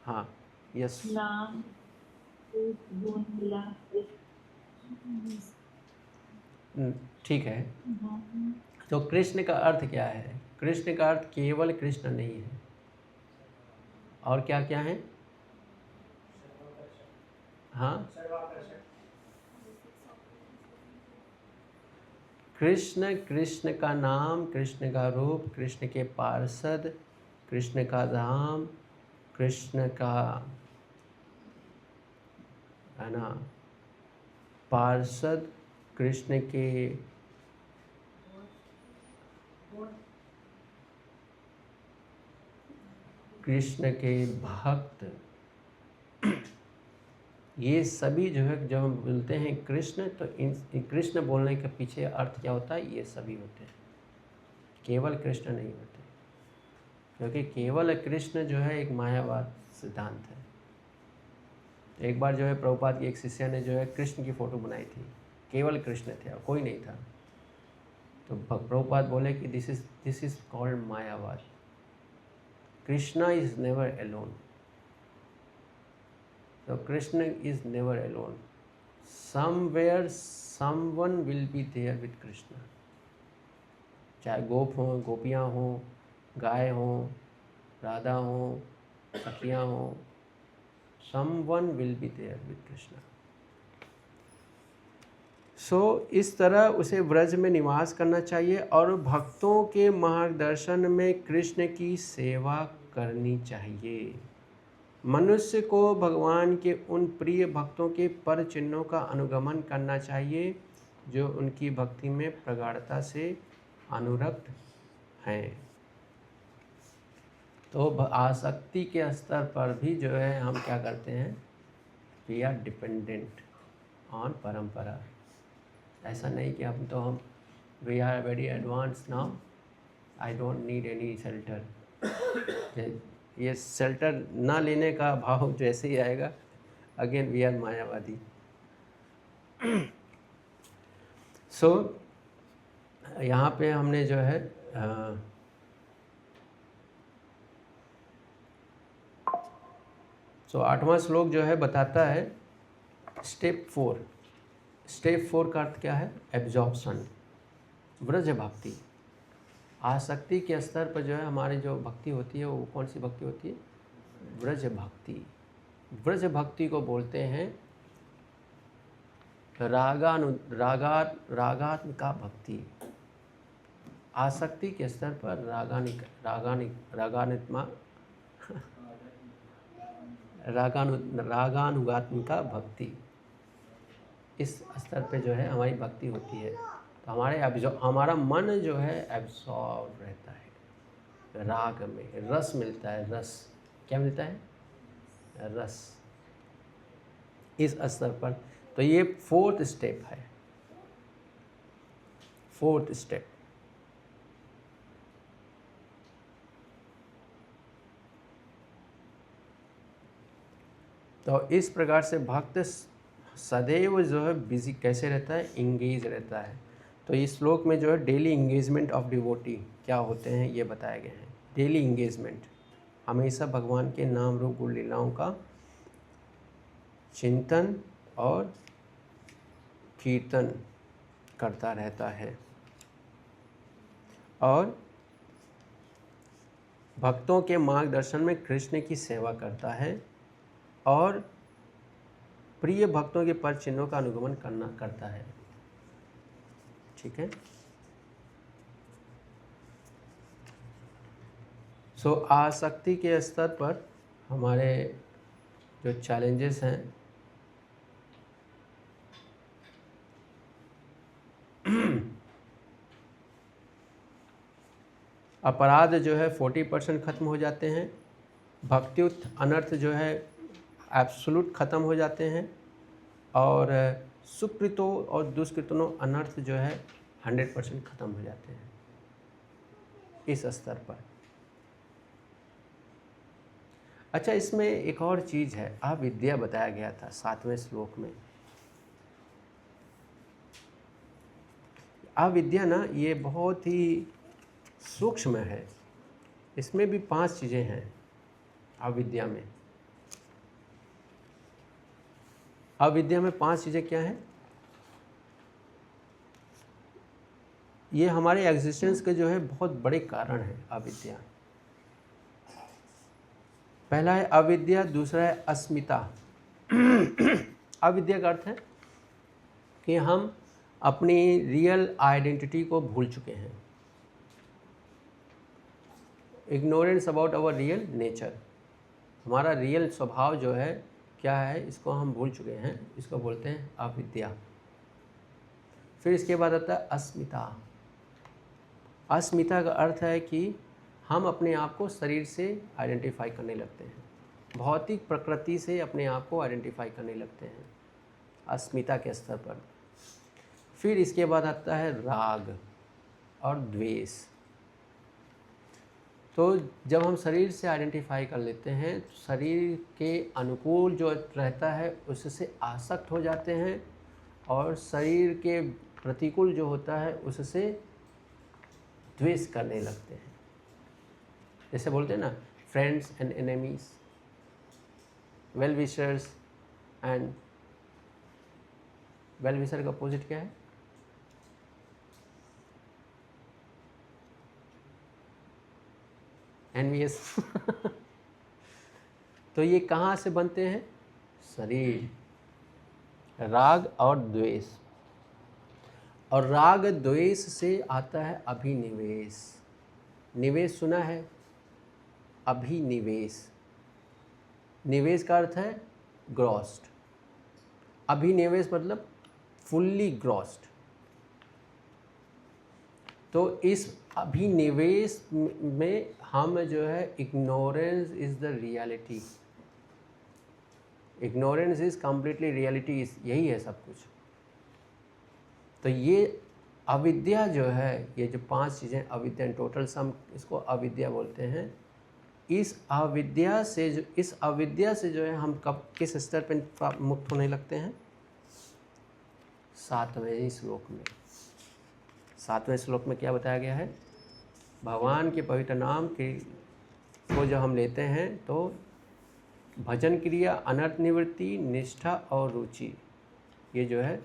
हाँ, यस, ठीक है। तो कृष्ण का अर्थ क्या है? कृष्ण का अर्थ केवल कृष्ण नहीं है, और क्या क्या है? हाँ, कृष्ण, कृष्ण का नाम, कृष्ण का रूप, कृष्ण के पार्षद, कृष्ण का धाम, कृष्ण का है ना पार्षद, कृष्ण के भक्त, ये सभी जो है, जब हम बोलते हैं कृष्ण, तो इन कृष्ण बोलने के पीछे अर्थ क्या होता है? ये सभी होते हैं, केवल कृष्ण नहीं होते। क्योंकि केवल कृष्ण जो है एक मायावाद सिद्धांत है। एक बार जो है प्रभुपाद की एक शिष्य ने जो है कृष्ण की फ़ोटो बनाई थी, केवल कृष्ण थे और कोई नहीं था। तो प्रभुपाद बोले कि this is called Mayavad. Krishna is never alone. So Krishna is never alone. Somewhere someone will be there with Krishna. चाहे गोप हों, गोपियाँ हों, गाय हों, राधा हों, सखियाँ हों, someone will be there with Krishna. सो इस तरह उसे व्रज में निवास करना चाहिए और भक्तों के मार्गदर्शन में कृष्ण की सेवा करनी चाहिए। मनुष्य को भगवान के उन प्रिय भक्तों के पर चिन्हों का अनुगमन करना चाहिए जो उनकी भक्ति में प्रगाढ़ता से अनुरक्त हैं। तो आसक्ति के स्तर पर भी जो है हम क्या करते हैं, वी आर डिपेंडेंट ऑन परंपरा। ऐसा नहीं कि हम we are very advance now, I don't need any shelter. ये शेल्टर ना लेने का भाव जैसे ही आएगा, again we are Mayavadi. So यहाँ पे हमने जो है सो 8वां श्लोक जो है बताता है स्टेप 4। स्टेप 4 का अर्थ क्या है? एब्जॉर्प्शन, व्रज भक्ति। आसक्ति के स्तर पर जो है हमारी जो भक्ति होती है वो कौन सी भक्ति होती है? व्रज भक्ति। व्रज भक्ति को बोलते हैं रागात्मिका भक्ति। आसक्ति के स्तर पर रागानुगात्मिका भक्ति, इस स्तर पे जो है हमारी भक्ति होती है। तो हमारा मन जो है एब्सॉर्ब रहता है राग में, रस मिलता है। रस क्या मिलता है? रस, इस स्तर पर। तो ये 4th स्टेप है, 4th स्टेप। तो इस प्रकार से भक्त सदैव जो है बिजी कैसे रहता है? इंगेज रहता है। तो इस श्लोक में जो है डेली इंगेजमेंट ऑफ डिवोटी क्या होते हैं ये बताए गए हैं। डेली इंगेजमेंट, हमेशा भगवान के नाम रूप गुण लीलाओं का चिंतन और कीर्तन करता रहता है और भक्तों के मार्गदर्शन में कृष्ण की सेवा करता है और प्रिय भक्तों के पर चिन्हों का अनुगमन करता है। ठीक है। सो आसक्ति के स्तर पर हमारे जो चैलेंजेस हैं, अपराध जो है 40% खत्म हो जाते हैं, भक्तियुक्त अनर्थ जो है एब्सोल्यूट ख़त्म हो जाते हैं और सुकृतों और दुष्कृतों अनर्थ जो है 100% ख़त्म हो जाते हैं इस स्तर पर। अच्छा, इसमें एक और चीज़ है, अविद्या बताया गया था 7वें श्लोक में। अविद्या ना ये बहुत ही सूक्ष्म है। इसमें भी 5 चीज़ें हैं अविद्या में। अविद्या में 5 चीज़ें क्या हैं? ये हमारे एग्जिस्टेंस के जो है बहुत बड़े कारण है अविद्या। पहला है अविद्या, दूसरा है अस्मिता। अविद्या का अर्थ है कि हम अपनी रियल आइडेंटिटी को भूल चुके हैं। Ignorance about our real nature, हमारा रियल स्वभाव जो है क्या है इसको हम भूल चुके हैं, इसको बोलते हैं अविद्या। फिर इसके बाद आता है अस्मिता। अस्मिता का अर्थ है कि हम अपने आप को शरीर से आइडेंटिफाई करने लगते हैं, भौतिक प्रकृति से अपने आप को आइडेंटिफाई करने लगते हैं अस्मिता के स्तर पर। फिर इसके बाद आता है राग और द्वेष। तो जब हम शरीर से आइडेंटिफाई कर लेते हैं, शरीर के अनुकूल जो रहता है उससे आसक्त हो जाते हैं और शरीर के प्रतिकूल जो होता है उससे द्वेष करने लगते हैं। जैसे बोलते हैं ना, friends and enemies, well wishers and well wisher का अपोजिट क्या है? एनवियस। तो ये कहाँ से बनते हैं? शरीर, राग और द्वेष। और राग द्वेष से आता है अभिनिवेश। निवेश सुना है? अभिनिवेश, निवेश का अर्थ है ग्रॉस्ड, अभिनिवेश मतलब फुल्ली ग्रॉस्ड। तो इस अभिनिवेश में हम जो है, ignorance is the reality, ignorance is completely reality, यही है सब कुछ। तो ये अविद्या जो है, ये जो 5 चीज़ें अविद्या, टोटल सम इसको अविद्या बोलते हैं। इस अविद्या से जो है हम कब किस स्तर पर मुक्त होने लगते हैं? 7वें श्लोक में। 7वें श्लोक में क्या बताया गया है? भगवान के पवित्र नाम के को जब हम लेते हैं तो भजन क्रिया, अनर्थ निवृत्ति, निष्ठा और रुचि, ये जो है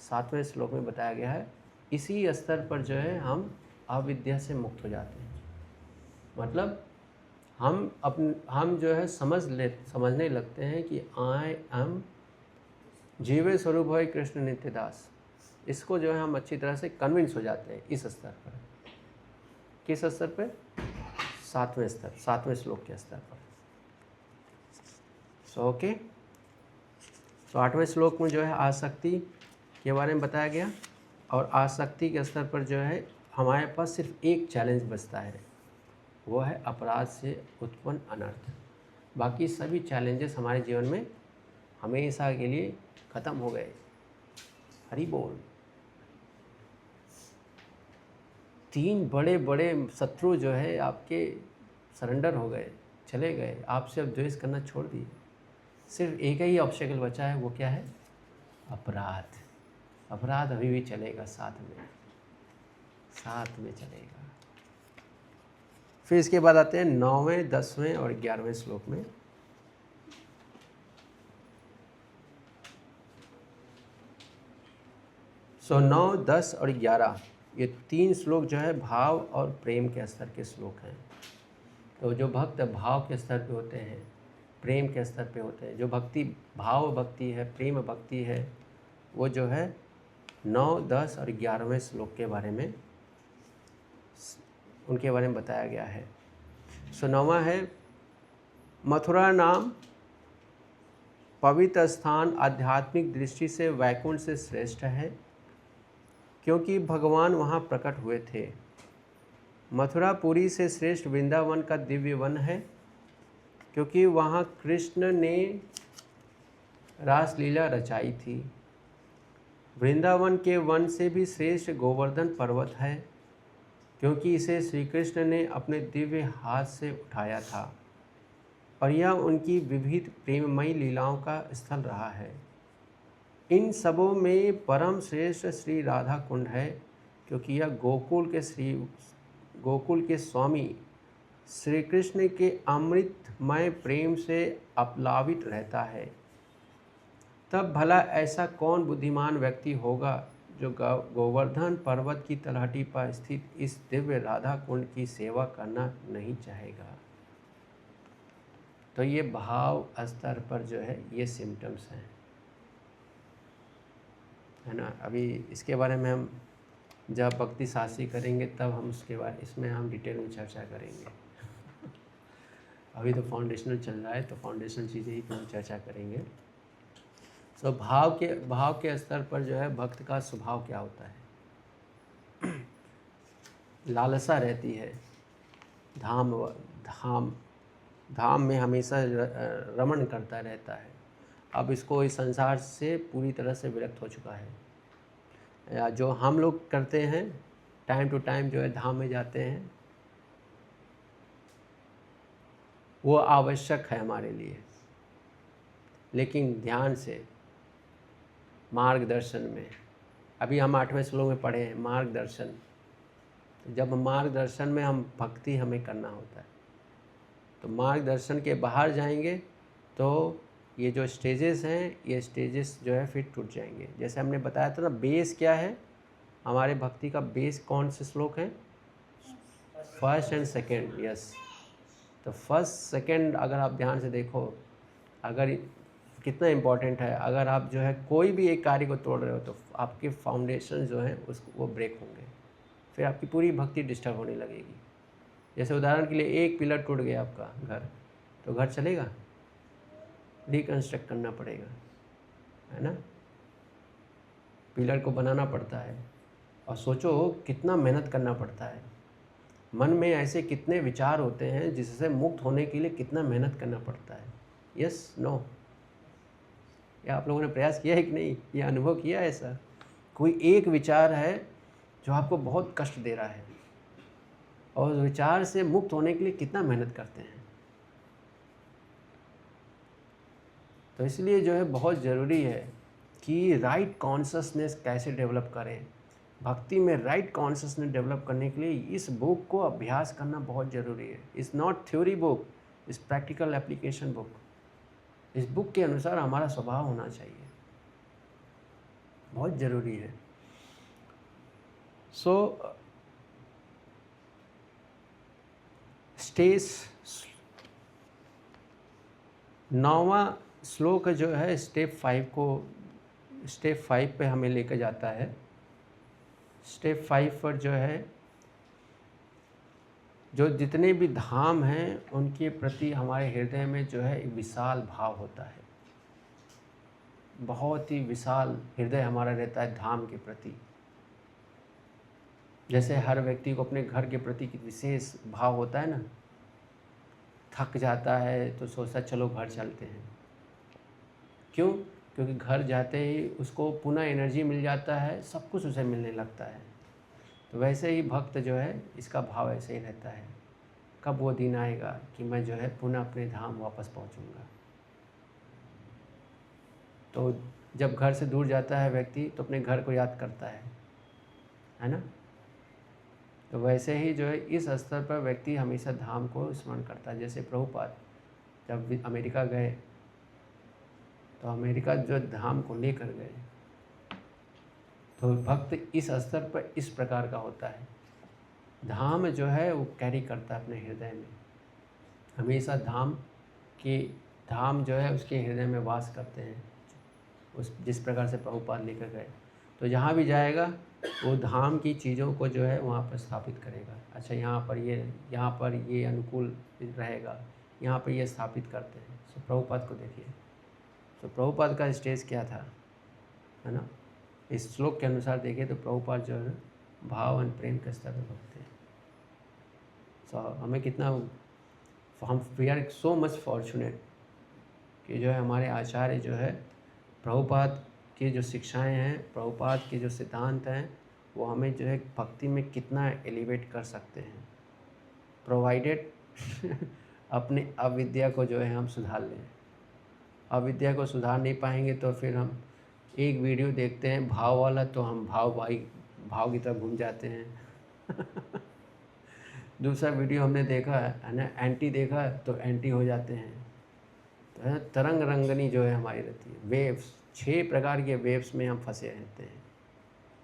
7वें श्लोक में बताया गया है। इसी स्तर पर जो है हम अविद्या से मुक्त हो जाते हैं। मतलब हम जो है समझने लगते हैं कि आई एम जीवे स्वरूप है कृष्ण नित्यदास। इसको जो है हम अच्छी तरह से कन्विंस हो जाते हैं इस स्तर पर। किस स्तर पर? 7वें स्तर, 7वें श्लोक के स्तर पर। ओके। तो 8वें श्लोक में जो है आसक्ति के बारे में बताया गया। और आसक्ति के स्तर पर जो है हमारे पास सिर्फ एक चैलेंज बचता है, वो है अपराध से उत्पन्न अनर्थ। बाकी सभी चैलेंजेस हमारे जीवन में हमेशा के लिए ख़त्म हो गए। हरि बोल। 3 बड़े बड़े शत्रु जो है आपके सरेंडर हो गए, चले गए, आपसे अब द्वेष करना छोड़ दिए। सिर्फ एक ही ऑब्स्टेकल बचा है, वो क्या है? अपराध। अपराध अभी भी चलेगा, साथ में चलेगा। फिर इसके बाद आते हैं 9वें, 10वें और 11वें श्लोक में। सो 9, 10 और 11 ये 3 श्लोक जो है भाव और प्रेम के स्तर के श्लोक हैं। तो जो भक्त भाव के स्तर पे होते हैं, प्रेम के स्तर पे होते हैं, जो भक्ति भाव भक्ति है, प्रेम भक्ति है, वो जो है 9, 10 और 11वें श्लोक के बारे में, उनके बारे में बताया गया है। सो 9वां है, मथुरा नाम पवित्र स्थान आध्यात्मिक दृष्टि से वैकुंठ से श्रेष्ठ है, क्योंकि भगवान वहाँ प्रकट हुए थे। मथुरापुरी से श्रेष्ठ वृंदावन का दिव्य वन है, क्योंकि वहाँ कृष्ण ने रासलीला रचाई थी। वृंदावन के वन से भी श्रेष्ठ गोवर्धन पर्वत है, क्योंकि इसे श्री कृष्ण ने अपने दिव्य हाथ से उठाया था और यह उनकी विविध प्रेममयी लीलाओं का स्थल रहा है। इन सबों में परम श्रेष्ठ श्री राधा कुंड है, क्योंकि यह गोकुल के स्वामी श्री कृष्ण के अमृतमय प्रेम से अपलावित रहता है। तब भला ऐसा कौन बुद्धिमान व्यक्ति होगा जो गोवर्धन पर्वत की तलहटी पर स्थित इस दिव्य राधा कुंड की सेवा करना नहीं चाहेगा। तो ये भाव स्तर पर जो है ये सिम्टम्स हैं, है ना। अभी इसके बारे में हम जब भक्ति शास्त्री करेंगे तब हम इसमें हम डिटेल में चर्चा करेंगे। अभी तो फाउंडेशनल चल रहा है, तो फाउंडेशनल चीज़ें ही हम चर्चा करेंगे। सो भाव के स्तर पर जो है भक्त का स्वभाव क्या होता है? लालसा रहती है, धाम में हमेशा रमण करता रहता है। अब इसको इस संसार से पूरी तरह से विरक्त हो चुका है। या जो हम लोग करते हैं, टाइम टू टाइम जो है धाम में जाते हैं, वो आवश्यक है हमारे लिए, लेकिन ध्यान से मार्गदर्शन में। अभी हम 8वें श्लोक में पढ़े हैं मार्गदर्शन। जब मार्गदर्शन में हम भक्ति हमें करना होता है, तो मार्गदर्शन के बाहर जाएंगे तो ये जो स्टेजेस हैं, ये स्टेजेस जो है फिर टूट जाएंगे। जैसे हमने बताया था ना, बेस क्या है हमारे भक्ति का? बेस कौन से श्लोक है? First and second. यस, तो फर्स्ट सेकंड अगर आप ध्यान से देखो, अगर कितना इम्पोर्टेंट है। अगर आप जो है कोई भी एक कार्य को तोड़ रहे हो तो आपके फाउंडेशन जो हैं उसको वो ब्रेक होंगे, फिर आपकी पूरी भक्ति डिस्टर्ब होने लगेगी। जैसे उदाहरण के लिए एक पिलर टूट गया आपका घर, तो घर चलेगा? रिकंस्ट्रक्ट करना पड़ेगा, है ना। पिलर को बनाना पड़ता है, और सोचो कितना मेहनत करना पड़ता है। मन में ऐसे कितने विचार होते हैं जिससे मुक्त होने के लिए कितना मेहनत करना पड़ता है। यस, नो, या आप लोगों ने प्रयास किया है कि नहीं, ये अनुभव किया है ऐसा? कोई एक विचार है जो आपको बहुत कष्ट दे रहा है, और उस विचार से मुक्त होने के लिए कितना मेहनत करते हैं। तो इसलिए जो है बहुत ज़रूरी है कि राइट कॉन्शसनेस कैसे डेवलप करें। भक्ति में राइट कॉन्शसनेस डेवलप करने के लिए इस बुक को अभ्यास करना बहुत ज़रूरी है। It's not theory book, it's practical application book. इस बुक के अनुसार हमारा स्वभाव होना चाहिए, बहुत ज़रूरी है। सो नौवां श्लोक जो है स्टेप 5 पे हमें लेकर जाता है। स्टेप 5 पर जो है, जो जितने भी धाम हैं उनके प्रति हमारे हृदय में जो है एक विशाल भाव होता है। बहुत ही विशाल हृदय हमारा रहता है धाम के प्रति। जैसे हर व्यक्ति को अपने घर के प्रति विशेष भाव होता है ना, थक जाता है तो सोचता चलो घर चलते हैं। क्यों? क्योंकि घर जाते ही उसको पुनः एनर्जी मिल जाता है, सब कुछ उसे मिलने लगता है। तो वैसे ही भक्त जो है इसका भाव ऐसे ही रहता है, कब वो दिन आएगा कि मैं जो है पुनः अपने धाम वापस पहुंचूंगा। तो जब घर से दूर जाता है व्यक्ति तो अपने घर को याद करता है ना। तो वैसे ही जो है इस स्तर पर व्यक्ति हमेशा धाम को स्मरण करता है। जैसे प्रभुपाद जब अमेरिका गए तो अमेरिका जो धाम को लेकर गए, तो भक्त इस स्तर पर इस प्रकार का होता है। धाम जो है वो कैरी करता है अपने हृदय में, हमेशा धाम जो है उसके हृदय में वास करते हैं, उस जिस प्रकार से प्रभुपाद लेकर गए। तो जहाँ भी जाएगा वो धाम की चीज़ों को जो है वहाँ पर स्थापित करेगा। अच्छा, यहाँ पर ये अनुकूल रहेगा, यहाँ पर ये स्थापित करते हैं। तो प्रभुपाद को देखिए, तो प्रभुपाद का स्टेज क्या था, है ना। इस श्लोक के अनुसार देखें तो प्रभुपाद जो है भाव और प्रेम के स्तर पर भगते हैं। सो हमें कितना we are so much fortunate कि जो है हमारे आचार्य जो है प्रभुपाद की जो शिक्षाएं हैं, प्रभुपाद के जो सिद्धांत हैं, वो हमें जो है भक्ति में कितना एलिवेट कर सकते हैं, प्रोवाइडेड अपने अविद्या को जो है हम सुधार लें। अविद्या को सुधार नहीं पाएंगे तो फिर हम एक वीडियो देखते हैं भाव वाला तो हम भाव की तरफ घूम जाते हैं दूसरा वीडियो हमने देखा है ना, एंटी देखा तो एंटी हो जाते हैं। तो तरंग रंगनी जो है हमारी रहती है, वेव्स, 6 प्रकार के वेव्स में हम फंसे रहते हैं।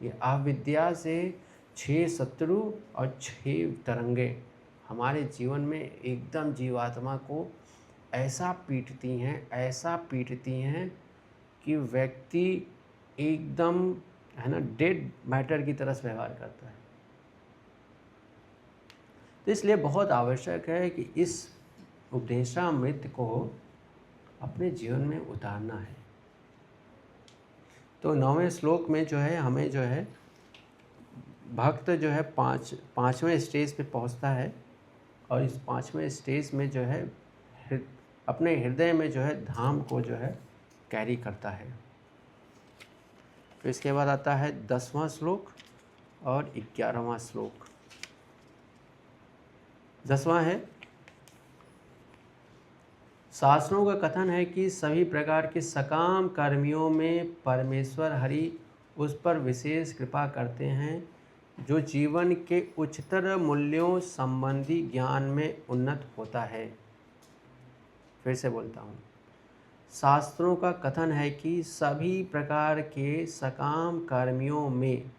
ये अविद्या से 6 शत्रु और 6 तरंगे हमारे जीवन में एकदम जीवात्मा को ऐसा पीटती हैं कि व्यक्ति एकदम, है ना, डेड मैटर की तरह से व्यवहार करता है। तो इसलिए बहुत आवश्यक है कि इस उपदेशामृत को अपने जीवन में उतारना है। तो 9वें श्लोक में जो है हमें जो है भक्त जो है पाँचवें स्टेज पे पहुंचता है, और इस 5वें स्टेज में जो है अपने हृदय में जो है धाम को जो है कैरी करता है। तो इसके बाद आता है 10वां श्लोक और 11वां श्लोक। 10वां है, शास्त्रों का कथन है कि सभी प्रकार के सकाम कर्मियों में परमेश्वर हरि उस पर विशेष कृपा करते हैं जो जीवन के उच्चतर मूल्यों संबंधी ज्ञान में उन्नत होता है। फिर से बोलता हूँ, शास्त्रों का कथन है कि सभी प्रकार के सकाम कर्मियों में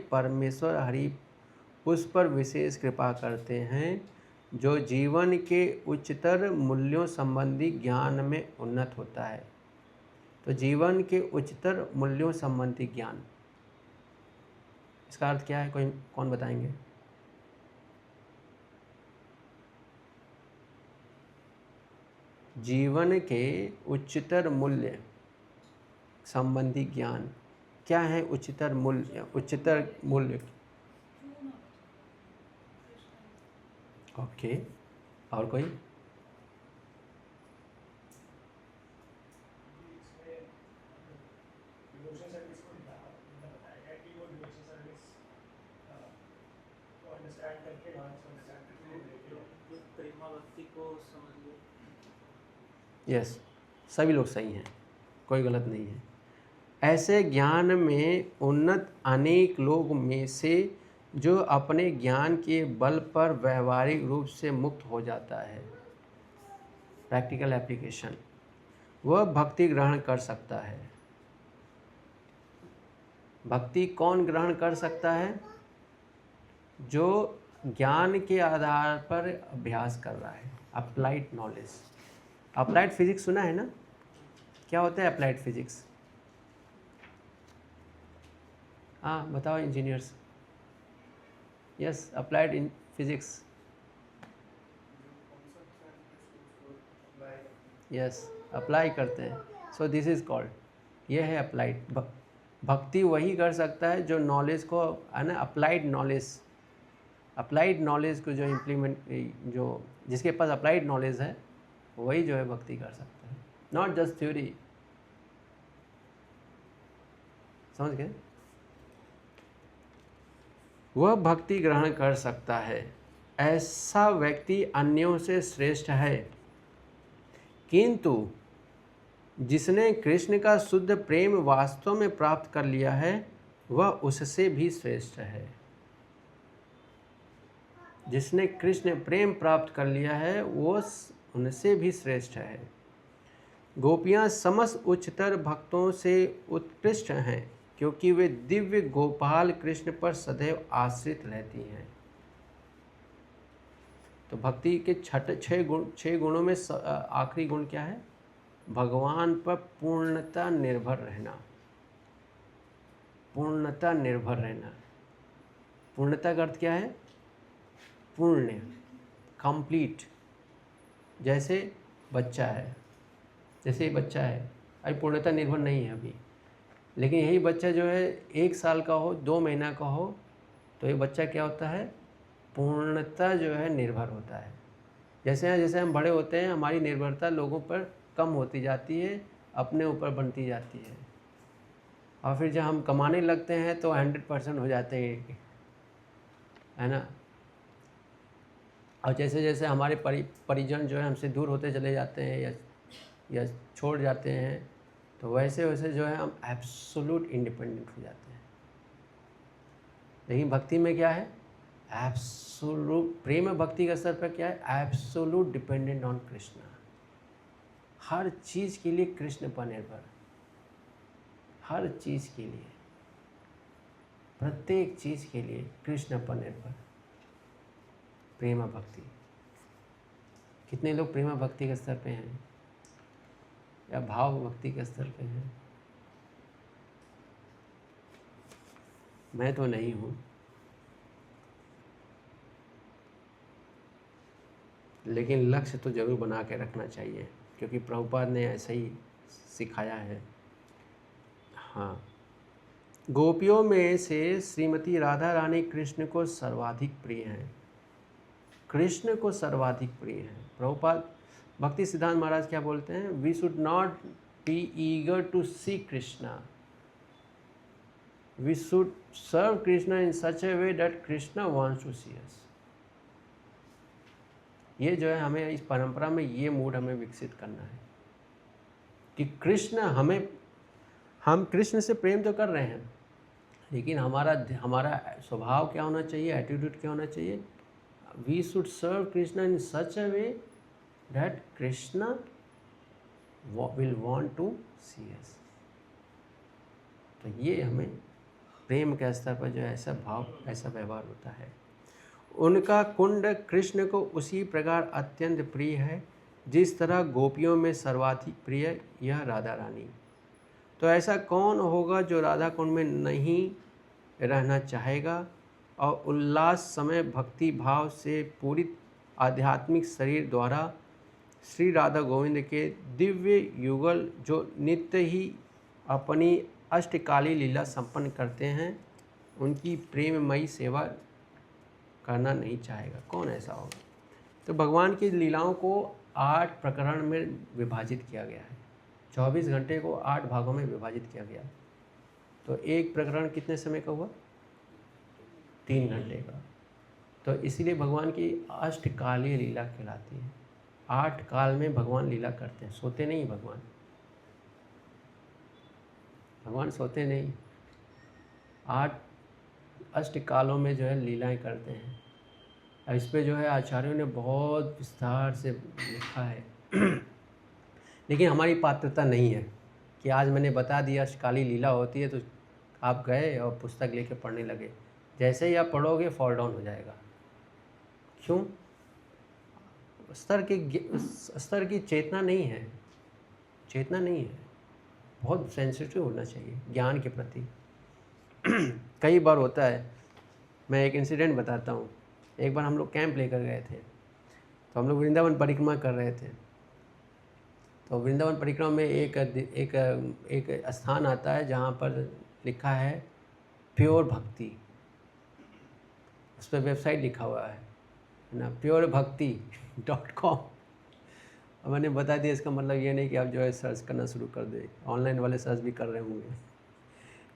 परमेश्वर हरि उस पर विशेष कृपा करते हैं जो जीवन के उच्चतर मूल्यों संबंधी ज्ञान में उन्नत होता है। तो जीवन के उच्चतर मूल्यों संबंधी ज्ञान, इसका अर्थ क्या है? कौन बताएंगे? जीवन के उच्चतर मूल्य संबंधी ज्ञान क्या है? उच्चतर मूल्य, उच्चतर मूल्य। ओके, और कोई? यस, सभी लोग सही हैं, कोई गलत नहीं है। ऐसे ज्ञान में उन्नत अनेक लोग में से जो अपने ज्ञान के बल पर व्यवहारिक रूप से मुक्त हो जाता है, प्रैक्टिकल एप्लीकेशन, वह भक्ति ग्रहण कर सकता है। भक्ति कौन ग्रहण कर सकता है? जो ज्ञान के आधार पर अभ्यास कर रहा है, अप्लाइड नॉलेज। अप्लाइड फिजिक्स सुना है ना? क्या होता है अप्लाइड फिजिक्स? हाँ बताओ engineers. Yes, applied in physics. Yes, apply करते हैं। सो दिस इज़ कॉल्ड, ये है अप्लाइड। भक्ति वही कर सकता है जो नॉलेज को, है ना, अप्लाइड नॉलेज, अप्लाइड नॉलेज को जो इम्प्लीमेंट, जो जिसके पास अप्लाइड नॉलेज है वही जो है भक्ति कर सकता है, नॉट जस्ट थ्योरी। समझ गए? वह भक्ति ग्रहण कर सकता है। ऐसा व्यक्ति अन्यों से श्रेष्ठ है, किंतु जिसने कृष्ण का शुद्ध प्रेम वास्तव में प्राप्त कर लिया है वह उससे भी श्रेष्ठ है। जिसने कृष्ण प्रेम प्राप्त कर लिया है वो उनसे भी श्रेष्ठ है। गोपियाँ समस्त उच्चतर भक्तों से उत्कृष्ट हैं, क्योंकि वे दिव्य गोपाल कृष्ण पर सदैव आश्रित रहती हैं। तो भक्ति के छह गुणों में आखिरी गुण क्या है? भगवान पर पूर्णता निर्भर रहना। पूर्णता निर्भर रहना। पूर्णता का अर्थ क्या है? पूर्ण, कंप्लीट। जैसे बच्चा है, जैसे बच्चा है अभी पूर्णता निर्भर नहीं है अभी, लेकिन यही बच्चा जो है 1 साल का हो, 2 महीना का हो, तो ये बच्चा क्या होता है? पूर्णता जो है निर्भर होता है। जैसे जैसे हम बड़े होते हैं हमारी निर्भरता लोगों पर कम होती जाती है, अपने ऊपर बनती जाती है, और फिर जब हम कमाने लगते हैं तो 100% हो जाते हैं, है ना। और जैसे जैसे हमारे परिजन जो है हमसे दूर होते चले जाते हैं या छोड़ जाते हैं, तो वैसे वैसे जो है हम एब्सोल्यूट इंडिपेंडेंट हो जाते हैं। लेकिन भक्ति में क्या है? एब्सोल्यूट, प्रेम भक्ति का स्तर पर क्या है? Absolute dependent on Krishna. हर चीज़ के लिए कृष्ण पर निर्भर, हर चीज़ के लिए, प्रत्येक चीज़ के लिए कृष्ण पर निर्भर। प्रेम भक्ति। कितने लोग प्रेम भक्ति के स्तर पे हैं या भाव भक्ति के स्तर पे हैं? मैं तो नहीं हूँ, लेकिन लक्ष्य तो ज़रूर बना के रखना चाहिए, क्योंकि प्रभुपाद ने ऐसा ही सिखाया है। हाँ, गोपियों में से श्रीमती राधा रानी कृष्ण को सर्वाधिक प्रिय हैं। कृष्ण को सर्वाधिक प्रिय हैं। प्रभुपाद भक्ति सिद्धांत महाराज क्या बोलते हैं? We should not be eager to see Krishna, we should serve Krishna in such a way that Krishna wants to see us. ये जो है हमें इस परंपरा में ये मूड हमें विकसित करना है कि कृष्ण हमें, हम कृष्ण से प्रेम तो कर रहे हैं, लेकिन हमारा स्वभाव क्या होना चाहिए, एटीट्यूड क्या होना चाहिए? We should serve Krishna in such a way that Krishna will want to see us. तो ये हमें प्रेम के स्तर पर जो है ऐसा भाव, ऐसा व्यवहार होता है। उनका कुंड कृष्ण को उसी प्रकार अत्यंत प्रिय है जिस तरह गोपियों में सर्वाधिक प्रिय यह राधा रानी। तो ऐसा कौन होगा जो राधा कुंड में नहीं रहना चाहेगा और उल्लास समय भक्ति भाव से पूरित आध्यात्मिक शरीर द्वारा श्री राधा गोविंद के दिव्य युगल जो नित्य ही अपनी अष्टकाली लीला संपन्न करते हैं उनकी प्रेममयी सेवा करना नहीं चाहेगा? कौन ऐसा होगा? तो भगवान की लीलाओं को 8 प्रकरण में विभाजित किया गया है। 24 घंटे को 8 भागों में विभाजित किया गया। तो एक प्रकरण कितने समय का हुआ? 3 घंटे का। तो इसीलिए भगवान की अष्टकालीय लीला कहलाती है। 8 काल में भगवान लीला करते हैं, सोते नहीं भगवान। भगवान सोते नहीं, 8 अष्टकालों में जो है लीलाएं करते हैं। इस पे जो है आचार्यों ने बहुत विस्तार से लिखा है लेकिन हमारी पात्रता नहीं है कि आज मैंने बता दिया अष्टकाली लीला होती है तो आप गए और पुस्तक लेके पढ़ने लगे। जैसे ही आप पढ़ोगे फॉल डाउन हो जाएगा। क्यों? स्तर की चेतना नहीं है, चेतना नहीं है। बहुत सेंसिटिव होना चाहिए ज्ञान के प्रति कई बार होता है, मैं एक इंसिडेंट बताता हूँ। एक बार हम लोग कैंप लेकर गए थे, तो हम लोग वृंदावन परिक्रमा कर रहे थे। तो वृंदावन परिक्रमा में एक स्थान आता है जहाँ पर लिखा है प्योर भक्ति। उस पर वेबसाइट लिखा हुआ है ना, purevakti.com। और मैंने बता दिया, इसका मतलब ये नहीं कि आप जो है सर्च करना शुरू कर दें। ऑनलाइन वाले सर्च भी कर रहे होंगे।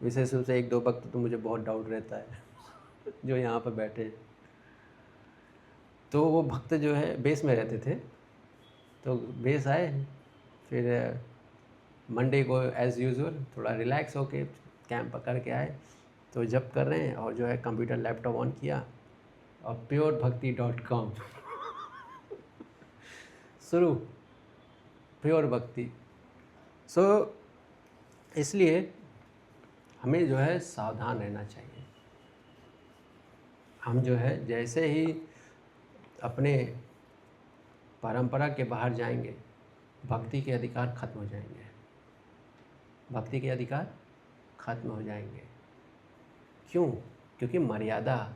विशेष रूप से 1-2 वक्त तो मुझे बहुत डाउट रहता है जो यहाँ पर बैठे हैं। तो वो भक्त जो है बेस में रहते थे, तो बेस आए, फिर मंडे को एज़ यूजुअल थोड़ा रिलैक्स होके कैंप पकड़ के आए। तो जब कर रहे हैं और जो है कंप्यूटर लैपटॉप ऑन किया और purevakti.com शुरू, प्योर भक्ति। इसलिए हमें जो है सावधान रहना चाहिए। हम जो है जैसे ही अपने परंपरा के बाहर जाएंगे, भक्ति के अधिकार खत्म हो जाएंगे। भक्ति के अधिकार खत्म हो जाएंगे। क्यों? क्योंकि मर्यादा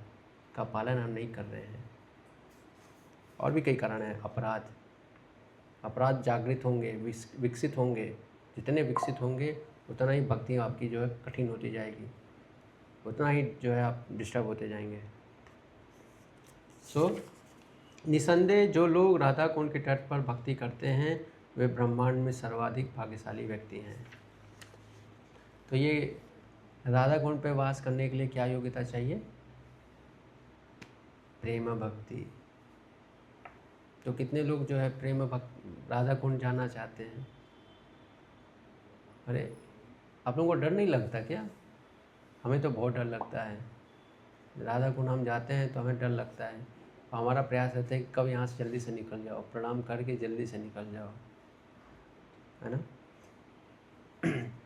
का पालन हम नहीं कर रहे हैं। और भी कई कारण हैं। अपराध जागृत होंगे, विकसित होंगे। जितने विकसित होंगे उतना ही भक्ति आपकी जो है कठिन होती जाएगी, उतना ही जो है आप डिस्टर्ब होते जाएंगे। निसंदेह जो लोग राधा कुंड के तट पर भक्ति करते हैं वे ब्रह्मांड में सर्वाधिक भाग्यशाली व्यक्ति हैं। तो ये राधा कुंड पे वास करने के लिए क्या योग्यता चाहिए? प्रेम भक्ति। तो कितने लोग जो है राधा कुंड जाना चाहते हैं? अरे आप लोगों को डर नहीं लगता क्या? हमें तो बहुत डर लगता है। राधा कुंड हम जाते हैं तो हमें डर लगता है। हमारा प्रयास रहता है कि कब यहाँ से जल्दी से निकल जाओ, प्रणाम करके जल्दी से निकल जाओ, है ना।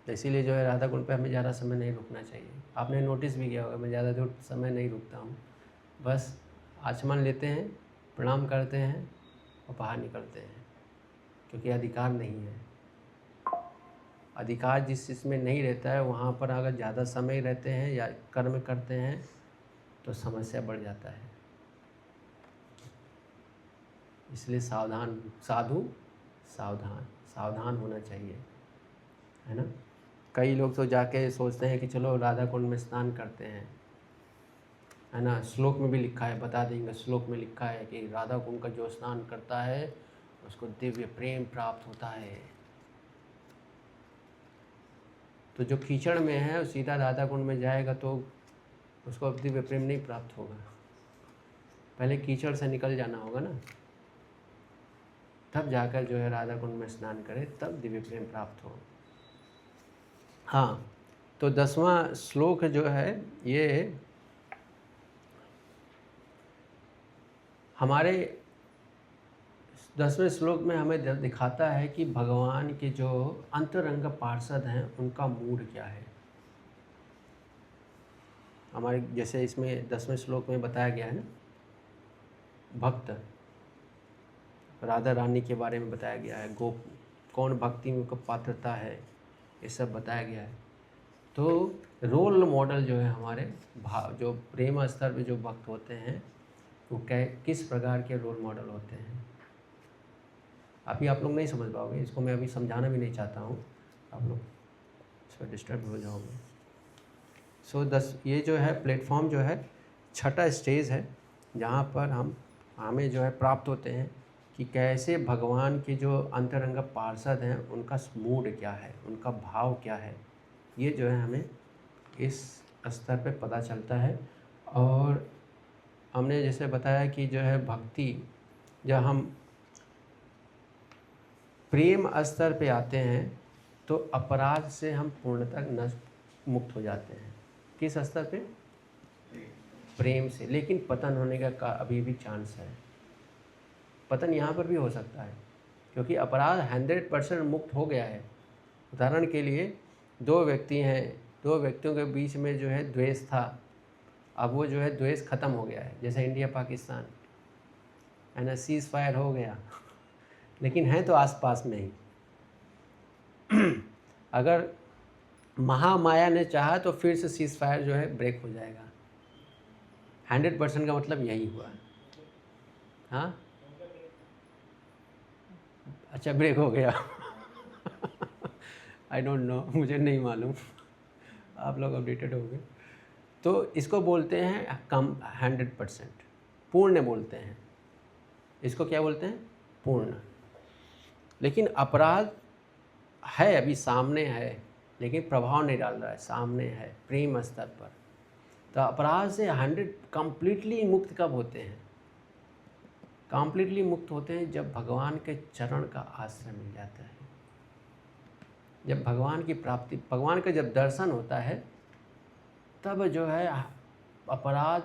तो इसीलिए जो है राधा कुंड पे हमें ज़्यादा समय नहीं रुकना चाहिए। आपने नोटिस भी किया होगा मैं ज़्यादा दूर समय नहीं रुकता हूँ। बस आचमन लेते हैं, प्रणाम करते हैं और बाहर निकलते हैं, क्योंकि अधिकार नहीं है। अधिकार जिस चीज़ में नहीं रहता है वहाँ पर अगर ज़्यादा समय रहते हैं या कर्म करते हैं तो समस्या बढ़ जाता है। इसलिए सावधान होना चाहिए, है ना। कई लोग तो जाके सोचते हैं कि चलो राधा कुंड में स्नान करते हैं, है ना। श्लोक में भी लिखा है, बता देंगे, श्लोक में लिखा है कि राधा कुंड का जो स्नान करता है उसको दिव्य प्रेम प्राप्त होता है। तो जो कीचड़ में है वो सीधा राधा कुंड में जाएगा तो उसको दिव्य प्रेम नहीं प्राप्त होगा। पहले कीचड़ से निकल जाना होगा ना, तब जाकर जो है राधा कुंड में स्नान करे, तब दिव्य प्रेम प्राप्त हो। हाँ, तो 10वां श्लोक जो है ये हमारे 10वें श्लोक में हमें दिखाता है कि भगवान के जो अंतरंग पार्षद हैं उनका मूड क्या है। हमारे जैसे इसमें 10वें श्लोक में बताया गया है ना भक्त, राधा रानी के बारे में बताया गया है, गोप कौन भक्ति में को पात्रता है, ये सब बताया गया है। तो रोल मॉडल जो है हमारे जो प्रेम स्तर पे जो भक्त होते हैं वो किस प्रकार के रोल मॉडल होते हैं, अभी आप लोग नहीं समझ पाओगे, इसको मैं अभी समझाना भी नहीं चाहता हूँ, आप लोग इस पर डिस्टर्ब हो जाओगे। ये जो है प्लेटफॉर्म जो है छठा स्टेज है, जहाँ पर हमें जो है प्राप्त होते हैं कि कैसे भगवान के जो अंतरंग पार्षद हैं उनका मूड क्या है, उनका भाव क्या है, ये जो है हमें इस स्तर पे पता चलता है। और हमने जैसे बताया कि जो है भक्ति, जब हम प्रेम स्तर पे आते हैं तो अपराध से हम पूर्णतः नष्ट मुक्त हो जाते हैं। किस स्तर पे? प्रेम से। लेकिन पतन होने का अभी भी चांस है, पतन यहाँ पर भी हो सकता है, क्योंकि अपराध 100% मुक्त हो गया है। उदाहरण के लिए दो व्यक्ति हैं, दो व्यक्तियों के बीच में जो है द्वेष था, अब वो जो है द्वेष ख़त्म हो गया है, जैसे इंडिया पाकिस्तान है ना, सीज़ फायर हो गया लेकिन है तो आसपास में ही। अगर महामाया ने चाहा तो फिर से सीज़ फायर जो है ब्रेक हो जाएगा। 100% का मतलब यही हुआ। हाँ, अच्छा ब्रेक हो गया। आई डोंट नो, मुझे नहीं मालूम, आप लोग अपडेटेड हो गए। तो इसको बोलते हैं कम 100%, पूर्ण बोलते हैं इसको। क्या बोलते हैं? पूर्ण। लेकिन अपराध है, अभी सामने है, लेकिन प्रभाव नहीं डाल रहा है, सामने है प्रेम स्तर पर। तो अपराध से 100 कम्प्लीटली मुक्त कब होते हैं? कम्प्लीटली मुक्त होते हैं जब भगवान के चरण का आश्रय मिल जाता है, जब भगवान की प्राप्ति, भगवान का जब दर्शन होता है, तब जो है अपराध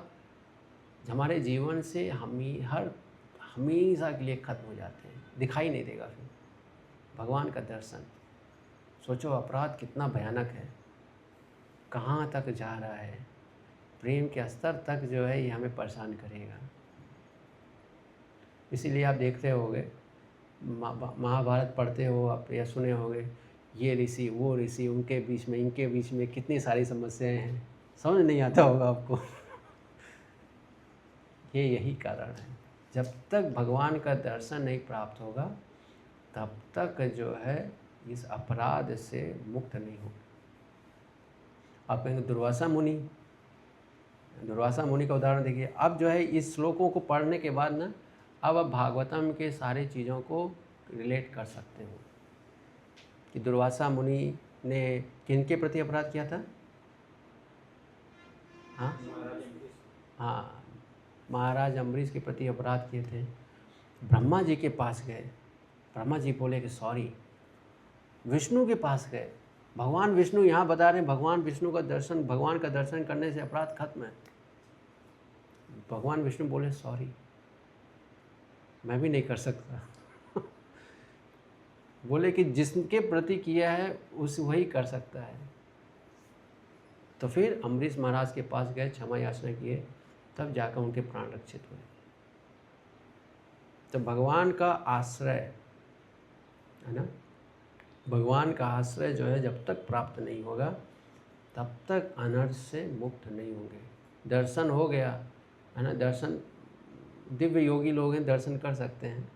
हमारे जीवन से हमेशा के लिए खत्म हो जाते हैं, दिखाई नहीं देगा फिर। भगवान का दर्शन, सोचो अपराध कितना भयानक है, कहाँ तक जा रहा है, प्रेम के स्तर तक जो है ये हमें परेशान करेगा। इसीलिए आप देखते होंगे, महाभारत पढ़ते हो आप या सुने होंगे, ये ऋषि वो ऋषि, उनके बीच में इनके बीच में कितनी सारी समस्याएं हैं, समझ नहीं आता होगा आपको। यही कारण है, जब तक भगवान का दर्शन नहीं प्राप्त होगा तब तक जो है इस अपराध से मुक्त नहीं होगा। आप कहेंगे दुर्वासा मुनि, दुर्वासा मुनि का उदाहरण देखिए। अब जो है इस श्लोकों को पढ़ने के बाद ना, अब आप भागवतम के सारे चीज़ों को रिलेट कर सकते हो कि दुर्वासा मुनि ने किनके प्रति अपराध किया था? हाँ, महाराज अम्बरीश के प्रति अपराध किए थे। ब्रह्मा जी के पास गए, ब्रह्मा जी बोले कि सॉरी। विष्णु के पास गए, भगवान विष्णु यहाँ बता रहे हैं भगवान विष्णु का दर्शन, भगवान का दर्शन करने से अपराध खत्म है। भगवान विष्णु बोले सॉरी, मैं भी नहीं कर सकता। बोले कि जिसके प्रति किया है वही कर सकता है। तो फिर अम्बरीश महाराज के पास गए, क्षमा याचना किए, तब जाकर उनके प्राण रक्षित हुए। तो भगवान का आश्रय है ना, भगवान का आश्रय जो है जब तक प्राप्त नहीं होगा तब तक अनर्थ से मुक्त नहीं होंगे। दर्शन हो गया है ना, दर्शन दिव्य योगी लोग हैं, दर्शन कर सकते हैं।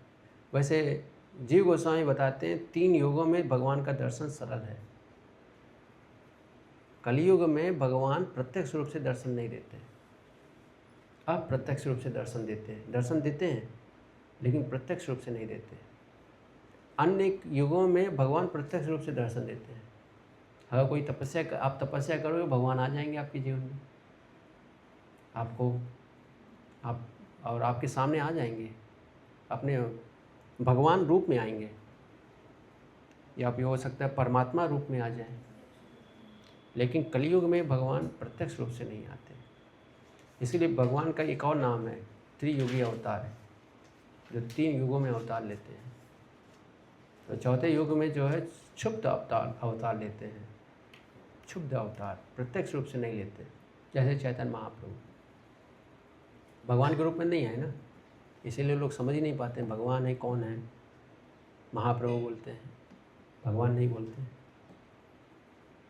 वैसे जीव गोस्वामी बताते हैं 3 युगों में भगवान का दर्शन सरल है। कलयुग में भगवान प्रत्यक्ष रूप से दर्शन नहीं देते, अप्रत्यक्ष रूप से दर्शन देते हैं। दर्शन देते हैं लेकिन प्रत्यक्ष रूप से नहीं देते। अन्य युगों में भगवान प्रत्यक्ष रूप से दर्शन देते हैं। अगर कोई आप तपस्या करोगे, भगवान आ जाएंगे आपके जीवन में, आप और आपके सामने आ जाएंगे, अपने भगवान रूप में आएंगे, या भी हो सकता है परमात्मा रूप में आ जाए। लेकिन कलयुग में भगवान प्रत्यक्ष रूप से नहीं आते। इसीलिए भगवान का एक और नाम है त्रियुगी अवतार है, जो 3 युगों में अवतार लेते हैं। तो चौथे युग में जो है क्षुब्ध अवतार लेते हैं, क्षुब्ध अवतार, प्रत्यक्ष रूप से नहीं लेते। जैसे चैतन्य महाप्रभु भगवान के रूप में नहीं है ना, इसीलिए लोग समझ ही नहीं पाते हैं भगवान है कौन है। महाप्रभु बोलते हैं, भगवान नहीं बोलते हैं।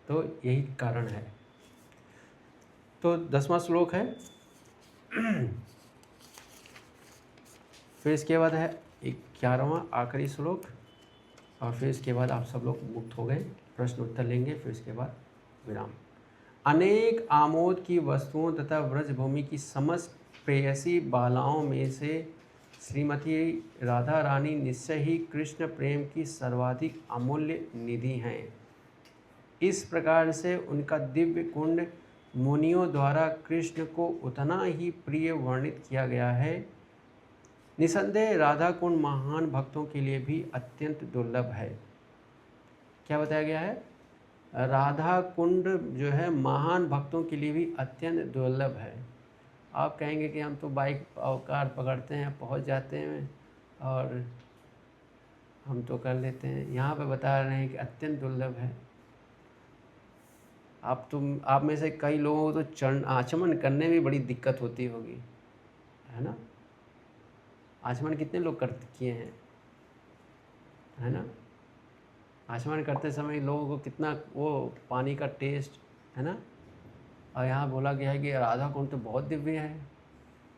तो यही कारण है। तो 10वां श्लोक है। फिर इसके बाद है 11वां आखिरी श्लोक, और फिर इसके बाद आप सब लोग मुक्त हो गए, प्रश्न उत्तर लेंगे, फिर इसके बाद विराम। अनेक आमोद की वस्तुओं तथा व्रजभूमि की समस्त प्रेयसी बालाओं में से श्रीमती राधा रानी निश्चय ही कृष्ण प्रेम की सर्वाधिक अमूल्य निधि हैं। इस प्रकार से उनका दिव्य कुंड मुनियों द्वारा कृष्ण को उतना ही प्रिय वर्णित किया गया है। निसंदेह राधा कुंड महान भक्तों के लिए भी अत्यंत दुर्लभ है। क्या बताया गया है? राधा कुंड जो है महान भक्तों के लिए भी अत्यंत दुर्लभ है। आप कहेंगे कि हम तो बाइक और कार पकड़ते हैं, पहुंच जाते हैं और हम तो कर लेते हैं। यहाँ पे बता रहे हैं कि अत्यंत दुर्लभ है। आप में से कई लोगों को तो आचमन करने में बड़ी दिक्कत होती होगी, है ना? आचमन कितने लोग किए हैं, है ना? आचमन करते समय लोगों को कितना वो पानी का टेस्ट, है ना? और यहाँ बोला गया है कि राधा कुंड तो बहुत दिव्य है।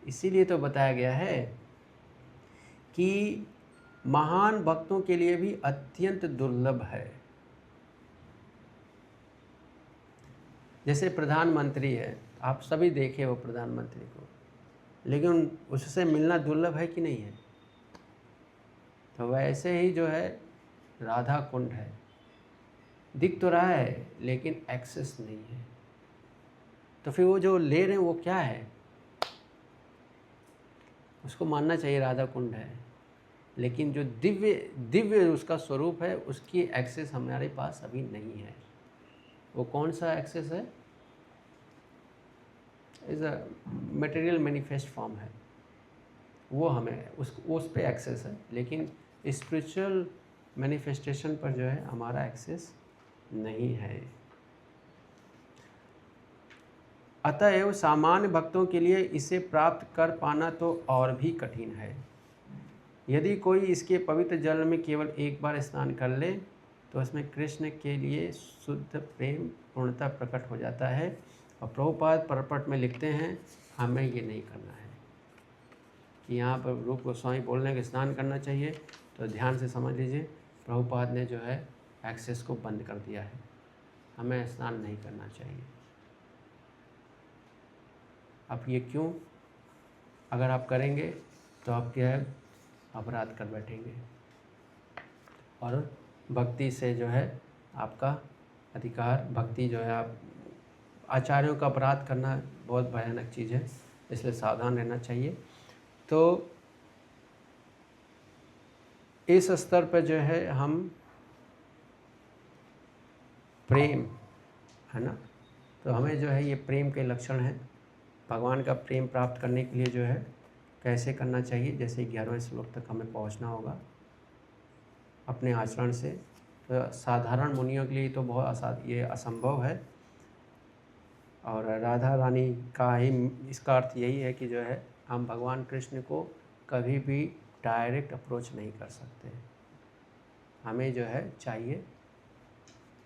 इसीलिए तो बताया गया है कि महान भक्तों के लिए भी अत्यंत दुर्लभ है। जैसे प्रधानमंत्री है, आप सभी देखे हो प्रधानमंत्री को, लेकिन उससे मिलना दुर्लभ है कि नहीं है? तो वैसे ही जो है राधा कुंड है, दिख तो रहा है लेकिन एक्सेस नहीं है। तो फिर वो जो ले रहे हैं वो क्या है? उसको मानना चाहिए राधा कुंड है, लेकिन जो दिव्य उसका स्वरूप है उसकी एक्सेस हमारे पास अभी नहीं है। वो कौन सा एक्सेस है? Is a material manifest form है, वो हमें उस पे एक्सेस है, लेकिन स्पिरिचुअल मैनिफेस्टेशन पर जो है हमारा एक्सेस नहीं है। अतएव सामान्य भक्तों के लिए इसे प्राप्त कर पाना तो और भी कठिन है। यदि कोई इसके पवित्र जल में केवल एक बार स्नान कर ले तो उसमें कृष्ण के लिए शुद्ध प्रेम पूर्णतः प्रकट हो जाता है। और प्रभुपाद परपट में लिखते हैं हमें ये नहीं करना है कि यहाँ पर रूप गोस्वामी बोल रहे हैं कि स्नान करना चाहिए, तो ध्यान से समझ लीजिए प्रभुपाद ने जो है एक्सेस को बंद कर दिया है। हमें स्नान नहीं करना चाहिए। अब ये क्यों? अगर आप करेंगे तो आप क्या है अपराध कर बैठेंगे, और भक्ति से जो है आपका अधिकार, भक्ति जो है आप आचार्यों का अपराध करना बहुत भयानक चीज़ है, इसलिए सावधान रहना चाहिए। तो इस स्तर पर जो है हम प्रेम, है ना, तो हमें जो है ये प्रेम के लक्षण हैं। भगवान का प्रेम प्राप्त करने के लिए जो है कैसे करना चाहिए, जैसे 11वें श्लोक तक हमें पहुंचना होगा अपने आचरण से। तो साधारण मुनियों के लिए तो बहुत ये असंभव है, और राधा रानी का ही इसका अर्थ यही है कि जो है हम भगवान कृष्ण को कभी भी डायरेक्ट अप्रोच नहीं कर सकते। हमें जो है चाहिए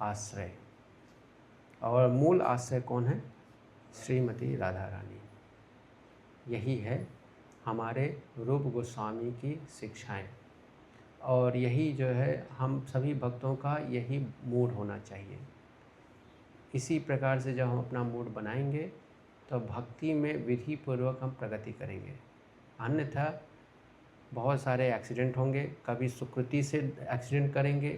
आश्रय, और मूल आश्रय कौन है? श्रीमती राधा रानी। यही है हमारे रूप गोस्वामी की शिक्षाएं, और यही जो है हम सभी भक्तों का यही मूड होना चाहिए। इसी प्रकार से जब हम अपना मूड बनाएंगे तो भक्ति में विधि पूर्वक हम प्रगति करेंगे। अन्यथा बहुत सारे एक्सीडेंट होंगे, कभी सुकृति से एक्सीडेंट करेंगे,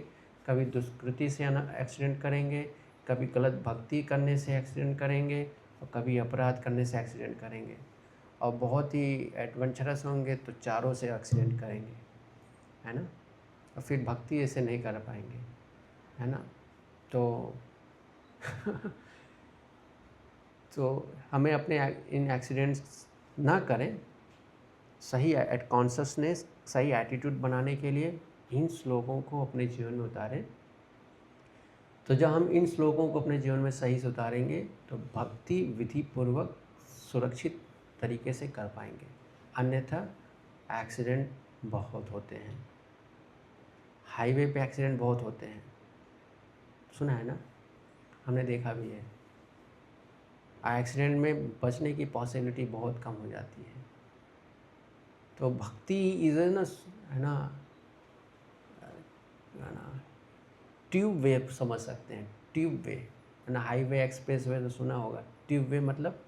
कभी दुष्कृति से एक्सीडेंट करेंगे, कभी गलत भक्ति करने से एक्सीडेंट करेंगे, और कभी अपराध करने से एक्सीडेंट करेंगे, और बहुत ही एडवेंचरस होंगे तो चारों से एक्सीडेंट करेंगे, है ना। और फिर भक्ति ऐसे नहीं कर पाएंगे, है ना। तो तो हमें अपने इन एक्सीडेंट्स ना करें, सही एट कॉन्शसनेस, सही एटीट्यूड बनाने के लिए इन श्लोकों को अपने जीवन में उतारें। तो जब हम इन श्लोकों को अपने जीवन में सही से उतारेंगे तो भक्ति विधि पूर्वक सुरक्षित तरीके से कर पाएंगे। अन्यथा एक्सीडेंट बहुत होते हैं, हाईवे पे एक्सीडेंट बहुत होते हैं, सुना है ना, हमने देखा भी है। एक्सीडेंट में बचने की पॉसिबिलिटी बहुत कम हो जाती है। तो भक्ति इज ना, है ना, ट्यूब वे समझ सकते हैं, ट्यूब वे, है ना। हाईवे एक्सप्रेस वे तो सुना होगा, ट्यूब वे मतलब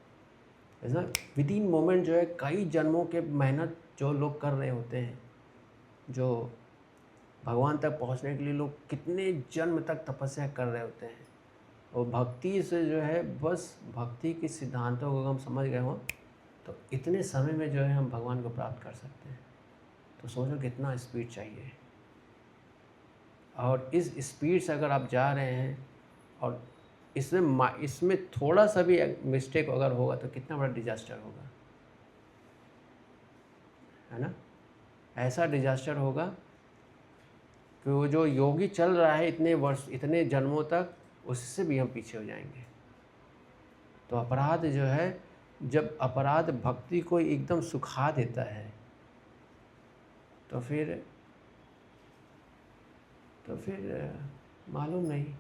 ऐसा विद इन मोमेंट जो है कई जन्मों के मेहनत जो लोग कर रहे होते हैं, जो भगवान तक पहुंचने के लिए लोग कितने जन्म तक तपस्या कर रहे होते हैं, और भक्ति से जो है बस भक्ति के सिद्धांतों को हम समझ गए हों तो इतने समय में जो है हम भगवान को प्राप्त कर सकते हैं। तो सोचो कितना स्पीड चाहिए, और इस स्पीड से अगर आप जा रहे हैं और इसमें थोड़ा सा भी मिस्टेक अगर होगा तो कितना बड़ा डिजास्टर होगा, है ना। ऐसा डिजास्टर होगा कि वो जो योगी चल रहा है इतने वर्ष इतने जन्मों तक, उससे भी हम पीछे हो जाएंगे। तो अपराध जो है, जब अपराध भक्ति को एकदम सुखा देता है तो फिर मालूम नहीं,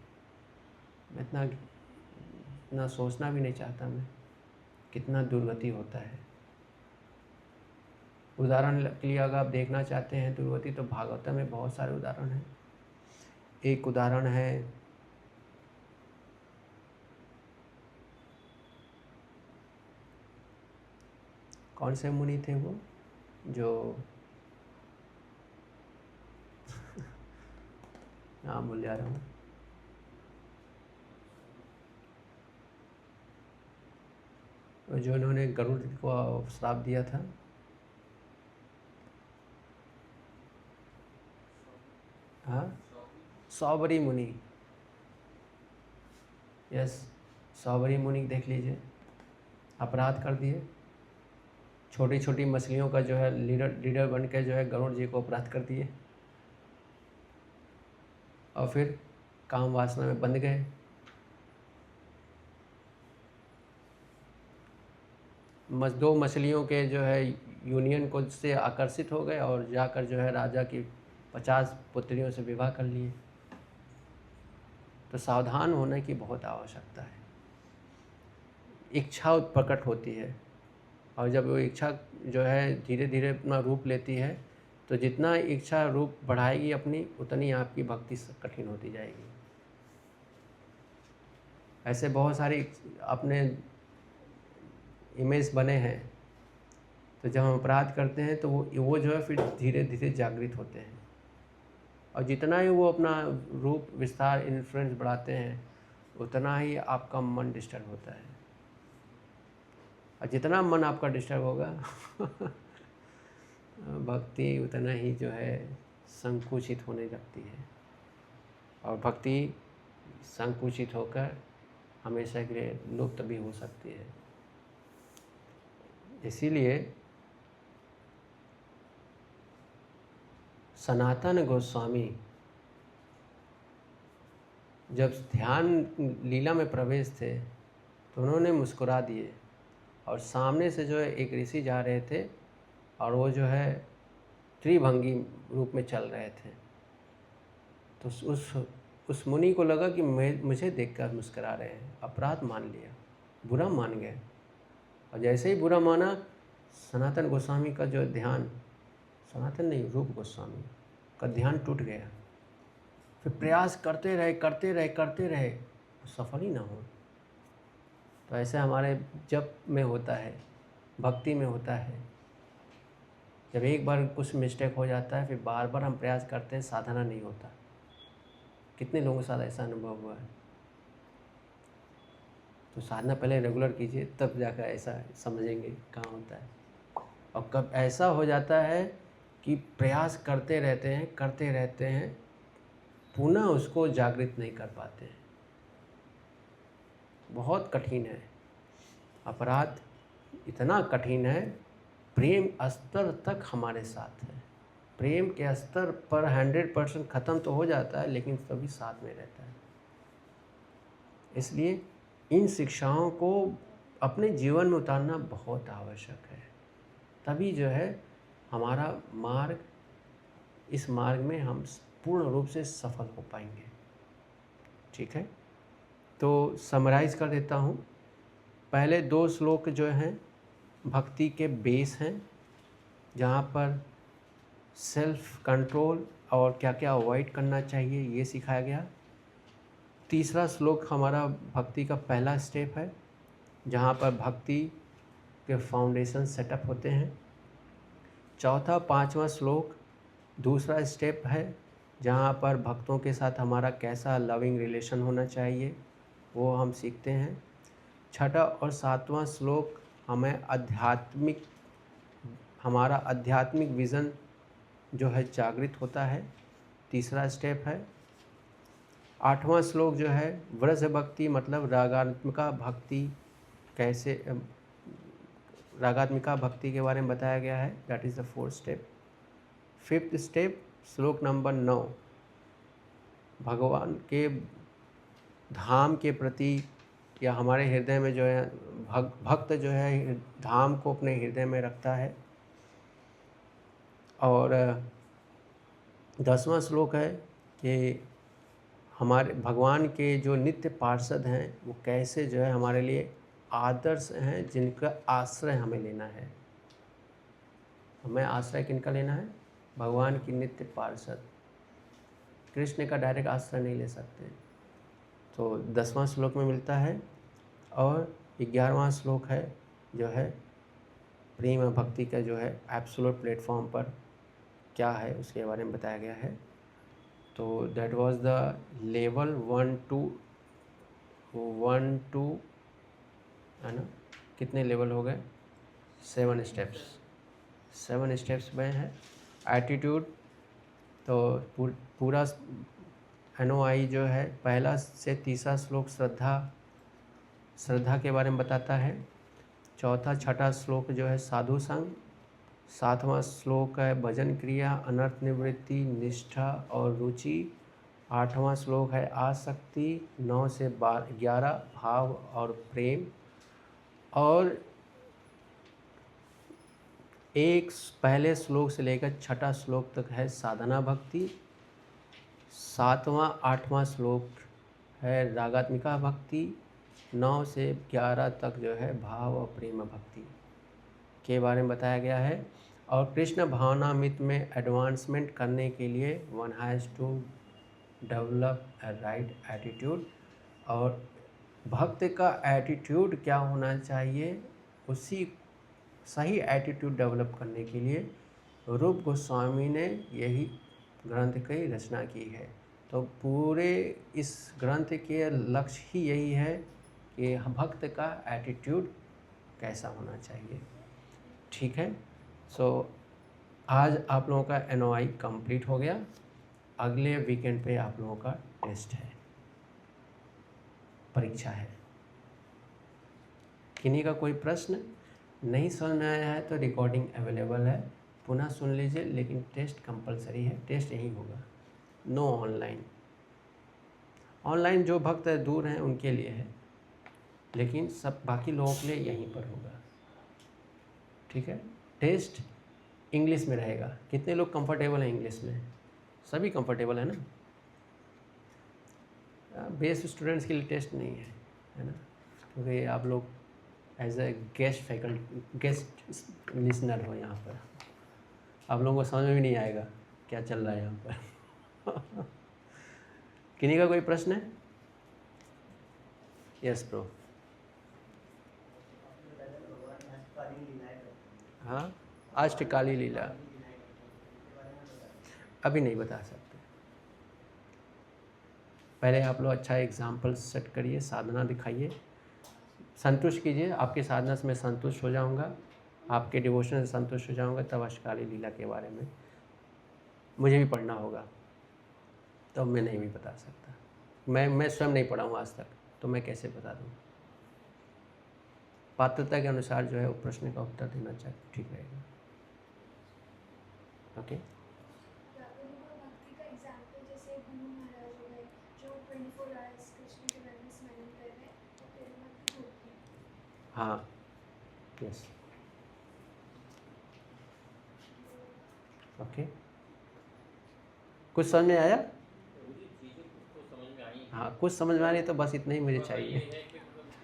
मैं इतना सोचना भी नहीं चाहता मैं, कितना दुर्गति होता है। उदाहरण के लिए अगर आप देखना चाहते हैं दुर्गति, तो भागवत में बहुत सारे उदाहरण हैं। एक उदाहरण है कौन से मुनि थे वो जो नाम भूल जा रहा हूँ, जो उन्होंने गरुड़ को श्राप दिया था। हाँ, सौबरी मुनि, यस, सौबरी मुनि देख लीजिए, अपराध कर दिए, छोटी छोटी मछलियों का जो है लीडर बन के जो है गरुड़ जी को अपराध कर दिए, और फिर काम वासना में बंध गए। दो मछलियों के जो है यूनियन को से आकर्षित हो गए और जाकर जो है राजा की 50 पुत्रियों से विवाह कर लिए। तो सावधान होने की बहुत आवश्यकता है। इच्छा प्रकट होती है, और जब वो इच्छा जो है धीरे धीरे अपना रूप लेती है, तो जितना इच्छा रूप बढ़ाएगी अपनी, उतनी आपकी भक्ति कठिन होती जाएगी। ऐसे बहुत सारी अपने इमेज बने हैं। तो जब हम अपराध करते हैं तो वो जो है फिर धीरे धीरे जागृत होते हैं, और जितना ही वो अपना रूप विस्तार इन्फ्लुएंस बढ़ाते हैं, उतना ही आपका मन डिस्टर्ब होता है, और जितना मन आपका डिस्टर्ब होगा भक्ति उतना ही जो है संकुचित होने लगती है, और भक्ति संकुचित होकर हमेशा के लिए लुप्त भी हो सकती है। इसीलिए सनातन गोस्वामी जब ध्यान लीला में प्रवेश थे तो उन्होंने मुस्कुरा दिए, और सामने से जो है एक ऋषि जा रहे थे, और वो जो है त्रिभंगी रूप में चल रहे थे। तो उस मुनि को लगा कि मुझे देखकर मुस्कुरा रहे हैं, अपराध मान लिया, बुरा मान गए। और जैसे ही बुरा माना, सनातन गोस्वामी का जो ध्यान, सनातन नहीं, रूप गोस्वामी का ध्यान टूट गया। फिर प्रयास करते रहे, सफल ही ना हो। तो ऐसे हमारे जप में होता है, भक्ति में होता है। जब एक बार कुछ मिस्टेक हो जाता है, फिर बार बार हम प्रयास करते हैं, साधना नहीं होता। कितने लोगों के साथ ऐसा अनुभव हुआ है। तो साधना पहले रेगुलर कीजिए, तब जाकर ऐसा समझेंगे कहाँ होता है। और कब ऐसा हो जाता है कि प्रयास करते रहते हैं, पुनः उसको जागृत नहीं कर पाते हैं। बहुत कठिन है अपराध, इतना कठिन है। प्रेम स्तर तक हमारे साथ है, प्रेम के स्तर पर 100% ख़त्म तो हो जाता है, लेकिन तभी साथ में रहता है। इसलिए इन शिक्षाओं को अपने जीवन में उतारना बहुत आवश्यक है, तभी जो है हमारा मार्ग, इस मार्ग में हम पूर्ण रूप से सफल हो पाएंगे। ठीक है, तो समराइज कर देता हूँ। पहले 2 श्लोक जो हैं भक्ति के बेस हैं, जहाँ पर सेल्फ कंट्रोल और क्या क्या अवॉइड करना चाहिए ये सिखाया गया। तीसरा श्लोक हमारा भक्ति का पहला स्टेप है, जहाँ पर भक्ति के फाउंडेशन सेटअप होते हैं। चौथा 5वां श्लोक दूसरा स्टेप है, जहाँ पर भक्तों के साथ हमारा कैसा लविंग रिलेशन होना चाहिए वो हम सीखते हैं। छठा और 7वां श्लोक हमारा आध्यात्मिक विज़न जो है जागृत होता है, तीसरा स्टेप है। 8वां श्लोक जो है व्रज भक्ति मतलब रागात्मिका भक्ति, कैसे रागात्मिका भक्ति के बारे में बताया गया है, that is the 4th step. 5th step श्लोक नंबर 9 भगवान के धाम के प्रति या हमारे हृदय में जो है भक्त जो है धाम को अपने हृदय में रखता है। और 10वां श्लोक है कि हमारे भगवान के जो नित्य पार्षद हैं वो कैसे जो है हमारे लिए आदर्श हैं, जिनका आश्रय हमें लेना है। हमें आश्रय किनका लेना है? भगवान की नित्य पार्षद। कृष्ण का डायरेक्ट आश्रय नहीं ले सकते। तो 10वां श्लोक में मिलता है। और 11वां श्लोक है जो है प्रेम भक्ति का जो है एब्सोल्यूट प्लेटफॉर्म पर क्या है उसके बारे में बताया गया है। तो दैट वाज द लेवल 1 2 है ना। कितने लेवल हो गए? 7 स्टेप्स। 7 स्टेप्स में है एटीट्यूड। तो पूरा NOI जो है पहला से तीसरा श्लोक श्रद्धा के बारे में बताता है। चौथा छठा श्लोक जो है साधु संग। 7वां श्लोक है भजन क्रिया, अनर्थ निवृत्ति, निष्ठा और रुचि। 8वां श्लोक है आसक्ति। 9 से 11 भाव और प्रेम। और एक पहले श्लोक से लेकर छठा श्लोक तक है साधना भक्ति। 7वां 8वां श्लोक है रागात्मिका भक्ति। 9 से 11 तक जो है भाव और प्रेम भक्ति के बारे में बताया गया है। और कृष्ण भावनामृत में एडवांसमेंट करने के लिए one has to develop a right attitude. और भक्त का एटीट्यूड क्या होना चाहिए, उसी सही एटीट्यूड डेवलप करने के लिए रूप गोस्वामी ने यही ग्रंथ की रचना की है। तो पूरे इस ग्रंथ के लक्ष्य ही यही है कि भक्त का एटीट्यूड कैसा होना चाहिए। ठीक है, सो आज आप लोगों का NOI कंप्लीट हो गया। अगले वीकेंड पे आप लोगों का टेस्ट है, परीक्षा है। किन्हीं का कोई प्रश्न नहीं समझ में आया है तो रिकॉर्डिंग अवेलेबल है, पुनः सुन लीजिए। लेकिन टेस्ट कंपलसरी है, टेस्ट यहीं होगा, नो ऑनलाइन। ऑनलाइन जो भक्त दूर हैं उनके लिए है, लेकिन सब बाकी लोगों के लिए यहीं पर होगा। ठीक है, टेस्ट इंग्लिश में रहेगा। कितने लोग कंफर्टेबल हैं इंग्लिश में? सभी कंफर्टेबल है ना। बेस्ट स्टूडेंट्स के लिए टेस्ट नहीं है ना, क्योंकि आप लोग एज ए गेस्ट लिसनर हो यहाँ पर। आप लोगों को समझ में भी नहीं आएगा क्या चल रहा है यहाँ पर। किन्हीं का कोई प्रश्न है? Yes bro. हाँ, अष्टकाली लीला अभी नहीं बता सकते। पहले आप लोग अच्छा एग्जाम्पल सेट करिए, साधना दिखाइए, संतुष्ट कीजिए। आपकी साधना से मैं संतुष्ट हो जाऊंगा, आपके डिवोशन से संतुष्ट हो जाऊंगा, तब अष्टकाली लीला के बारे में मुझे भी पढ़ना होगा। तो मैं नहीं भी बता सकता। मैं स्वयं नहीं पढ़ा हूँ आज तक, तो मैं कैसे बता दूँ। पात्रता के अनुसार जो है वो प्रश्न का उत्तर देना चाहिए, ठीक रहेगा। ओके। हाँ, यस। ओके, कुछ समझ में आया? चीज़ें कुछ तो समझ में आई हैं। हाँ, कुछ समझ में आ रही तो बस इतना ही मुझे थोड़ा सा ये चाहिए। है कि मतलब इस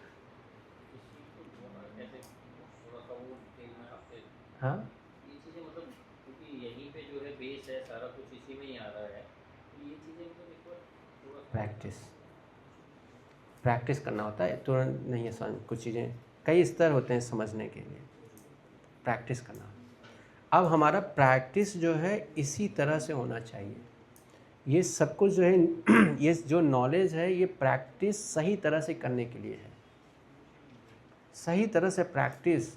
चीज़ को ऐसे थोड़ा सा वो डिटेल में आपसे हाँ, ये चीज़ें मतलब क्योंकि यहीं पे जो है बेस है, सारा कुछ इसी में ही आ रहा है, तो ये चीज़ें मतलब एक बार थोड़ा सा प्रैक्टिस प्रैक्टिस करना होता है, तुरंत नहीं है समझ। कुछ चीज़ें कई स्तर होते हैं समझने के लिए, प्रैक्टिस करना। अब हमारा प्रैक्टिस जो है इसी तरह से होना चाहिए। ये सब कुछ जो है ये जो नॉलेज है ये प्रैक्टिस सही तरह से करने के लिए है। सही तरह से प्रैक्टिस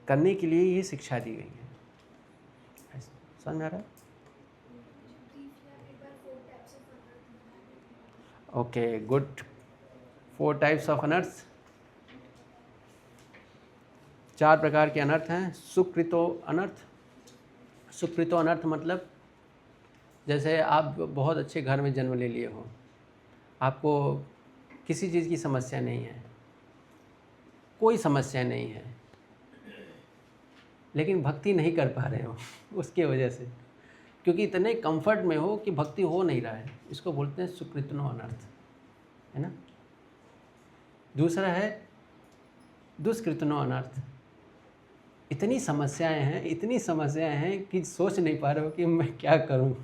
करने के लिए ये शिक्षा दी गई है। समझ में आ रहा है? Okay, good. 4 टाइप्स ऑफ अनर्थ, 4 प्रकार के अनर्थ हैं। सुकृतो अनर्थ। सुकृतो अनर्थ मतलब जैसे आप बहुत अच्छे घर में जन्म ले लिए हो, आपको किसी चीज़ की समस्या नहीं है, कोई समस्या नहीं है, लेकिन भक्ति नहीं कर पा रहे हो उसके वजह से, क्योंकि इतने कंफर्ट में हो कि भक्ति हो नहीं रहा है। इसको बोलते हैं सुकृतनो अनर्थ, है ना। दूसरा है दुष्कृतनो अनर्थ। इतनी समस्याएं हैं कि सोच नहीं पा रहे हो कि मैं क्या करूं,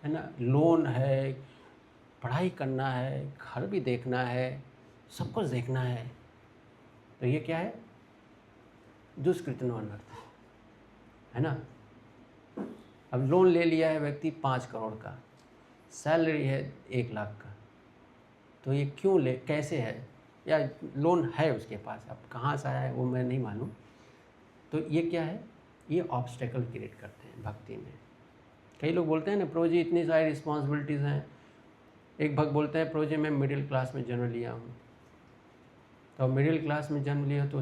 है ना। लोन है, पढ़ाई करना है, घर भी देखना है, सब कुछ देखना है, तो ये क्या है? दुष्कृतनो अनर्थ, है ना। अब लोन ले लिया है व्यक्ति 5 करोड़ का, सैलरी है 1 लाख का, तो ये क्यों ले, कैसे है, या लोन है उसके पास, अब कहाँ से आया है वो मैं नहीं मालूम। तो ये क्या है? ये ऑब्स्टेकल क्रिएट करते हैं भक्ति में। कई लोग बोलते हैं ना, प्रभु जी इतनी सारी रिस्पॉन्सिबिलिटीज़ हैं। एक भक्त बोलते हैं, प्रभु जी मैं मिडिल क्लास में जन्म लिया हूँ। तो मिडिल क्लास में जन्म लिया तो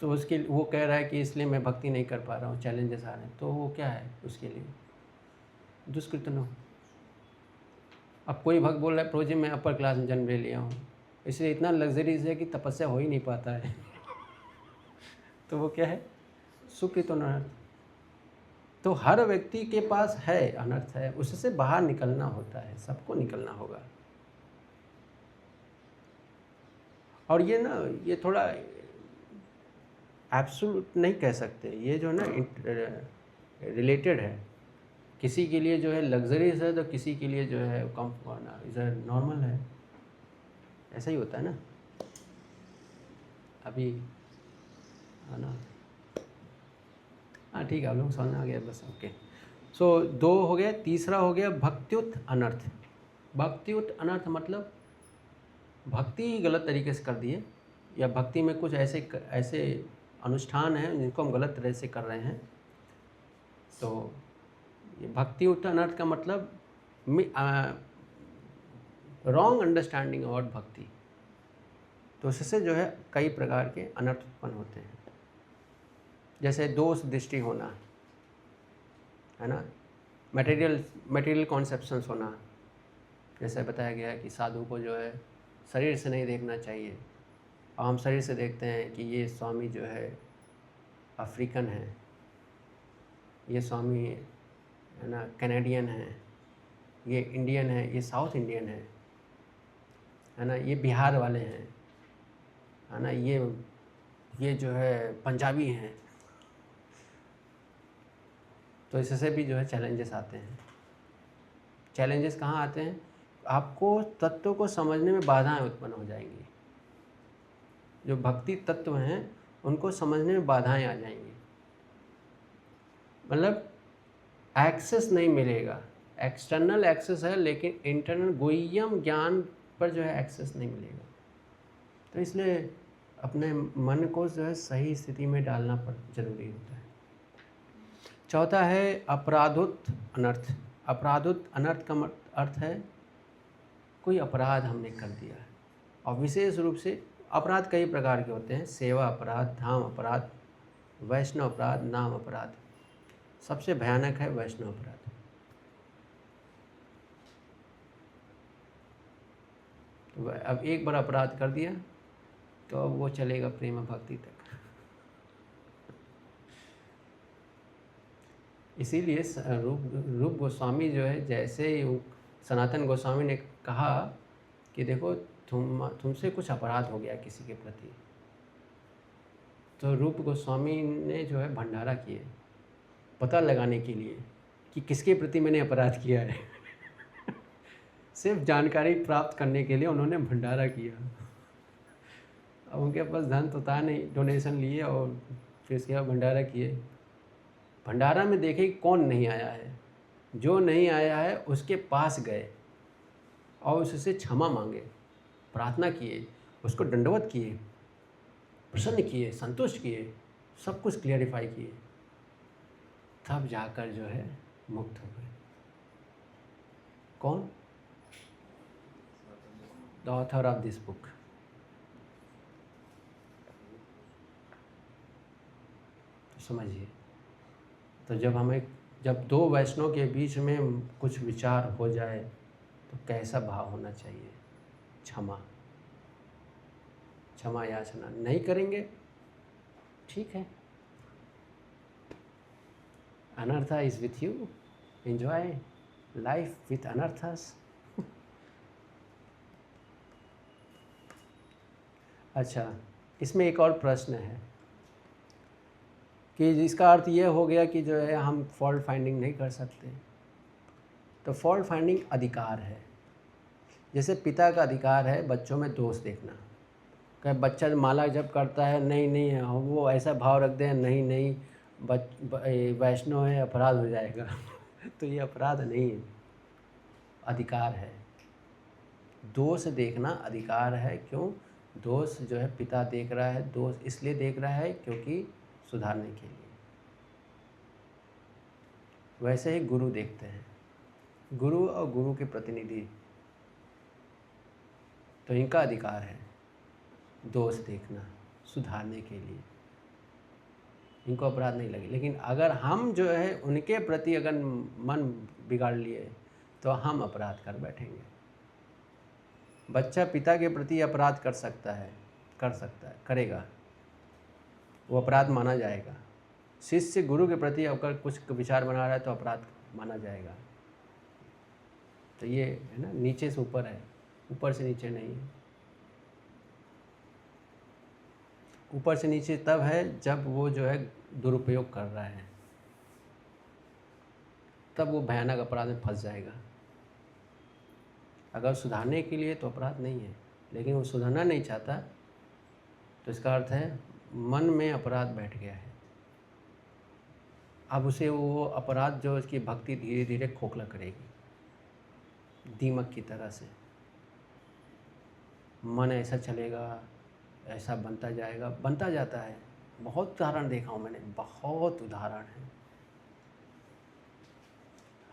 उसके वो कह रहा है कि इसलिए मैं भक्ति नहीं कर पा रहा हूँ, चैलेंजेस आ रहे हैं, तो वो क्या है उसके लिए? दुष्कृतनो। अब कोई भक्त बोल रहा है, प्रभु जी मैं अपर क्लास में जन्म ले लिया हूँ, इसलिए इतना लग्जरीज है कि तपस्या हो ही नहीं पाता है तो वो क्या है? सुकृत अनर्थ। तो हर व्यक्ति के पास है अनर्थ है, उससे बाहर निकलना होता है, सबको निकलना होगा। और ये ना, ये थोड़ा एब्सोल्यूट नहीं कह सकते, ये जो ना रिलेटेड है। किसी के लिए जो है लग्जरीज है, तो किसी के लिए जो है कम इधर नॉर्मल है, ऐसा ही होता है ना। अभी है ना, हाँ ठीक है, आप लोग समझ आ गया बस। ओके, सो 2 हो गया। तीसरा हो गया भक्त्युत अनर्थ। भक्त्युत अनर्थ मतलब भक्ति ही गलत तरीके से कर दिए, या भक्ति में कुछ ऐसे अनुष्ठान हैं जिनको हम गलत तरह से कर रहे हैं। तो ये भक्तियुत अनर्थ का मतलब रॉन्ग अंडरस्टैंडिंग अबाउट भक्ति। तो उससे जो है कई प्रकार के अनर्थ उत्पन्न होते हैं, जैसे दोष दृष्टि होना, है ना। मटेरियल कॉन्सेप्शंस होना, जैसे बताया गया है कि साधु को जो है शरीर से नहीं देखना चाहिए, और हम शरीर से देखते हैं कि ये स्वामी जो है अफ्रीकन है, ये स्वामी है ना कैनेडियन है, ये इंडियन है, ये साउथ इंडियन है ना, ये बिहार वाले हैं, है ना, ये जो है पंजाबी हैं। तो इससे भी जो है चैलेंजेस आते हैं। चैलेंजेस कहाँ आते हैं? आपको तत्व को समझने में बाधाएं उत्पन्न हो जाएंगी। जो भक्ति तत्व हैं उनको समझने में बाधाएं आ जाएंगी, मतलब एक्सेस नहीं मिलेगा। एक्सटर्नल एक्सेस है, लेकिन इंटरनल गुह्यम ज्ञान पर जो है एक्सेस नहीं मिलेगा। तो इसलिए अपने मन को जो है सही स्थिति में डालना जरूरी होता है। चौथा है अपराधुत अनर्थ। अपराधुत अनर्थ का अर्थ है कोई अपराध हमने कर दिया है, और विशेष रूप से अपराध कई प्रकार के होते हैं। सेवा अपराध, धाम अपराध, वैष्णव अपराध, नाम अपराध। सबसे भयानक है वैष्णव अपराध। तो अब एक बार अपराध कर दिया तो अब वो चलेगा प्रेम भक्ति तक। इसीलिए रूप गोस्वामी जो है, जैसे ही सनातन गोस्वामी ने कहा कि देखो तुमसे कुछ अपराध हो गया किसी के प्रति, तो रूप गोस्वामी ने जो है भंडारा किए पता लगाने के लिए कि किसके प्रति मैंने अपराध किया है। सिर्फ जानकारी प्राप्त करने के लिए उन्होंने भंडारा किया। अब उनके पास धन तो था नहीं, डोनेशन लिए और फिर उसके बाद भंडारा किए। भंडारा में देखे कौन नहीं आया है, जो नहीं आया है उसके पास गए और उससे क्षमा मांगे, प्रार्थना किए, उसको दंडवत किए, प्रसन्न किए, संतुष्ट किए, सब कुछ क्लियरिफाई किए, तब जाकर जो है मुक्त हो गए। कौन? The author of this book. तो समझिए, तो जब दो वैष्णव के बीच में कुछ विचार हो जाए तो कैसा भाव होना चाहिए? क्षमा याचना नहीं करेंगे, ठीक है। Anartha is with you, enjoy life with anarthas. अच्छा, इसमें एक और प्रश्न है कि इसका अर्थ ये हो गया कि जो है हम फॉल्ट फाइंडिंग नहीं कर सकते। तो फॉल्ट फाइंडिंग अधिकार है। जैसे पिता का अधिकार है बच्चों में दोष देखना। कहीं बच्चा माला जप करता है, नहीं वो ऐसा भाव रख दें, नहीं वैष्णव है, अपराध हो जाएगा। तो ये अपराध नहीं है, अधिकार है। दोष देखना अधिकार है। क्यों? दोष जो है पिता देख रहा है, दोष इसलिए देख रहा है क्योंकि सुधारने के लिए। वैसे ही गुरु देखते हैं, गुरु और गुरु के प्रतिनिधि, तो इनका अधिकार है दोष देखना सुधारने के लिए, इनको अपराध नहीं लगे। लेकिन अगर हम जो है उनके प्रति अगर मन बिगाड़ लिए तो हम अपराध कर बैठेंगे। बच्चा पिता के प्रति अपराध कर सकता है, करेगा, वो अपराध माना जाएगा। शिष्य गुरु के प्रति अगर कुछ विचार बना रहा है तो अपराध माना जाएगा। तो ये है ना, नीचे से ऊपर है, ऊपर से नीचे नहीं है। ऊपर से नीचे तब है जब वो जो है दुरुपयोग कर रहा है, तब वो भयानक अपराध में फंस जाएगा। अगर सुधारने के लिए तो अपराध नहीं है, लेकिन वो सुधरना नहीं चाहता तो इसका अर्थ है मन में अपराध बैठ गया है। अब उसे वो अपराध जो उसकी भक्ति धीरे धीरे खोखला करेगी, दीमक की तरह से। मन ऐसा चलेगा, ऐसा बनता जाएगा, बनता जाता है। बहुत उदाहरण देखा हूँ मैंने, बहुत उदाहरण है,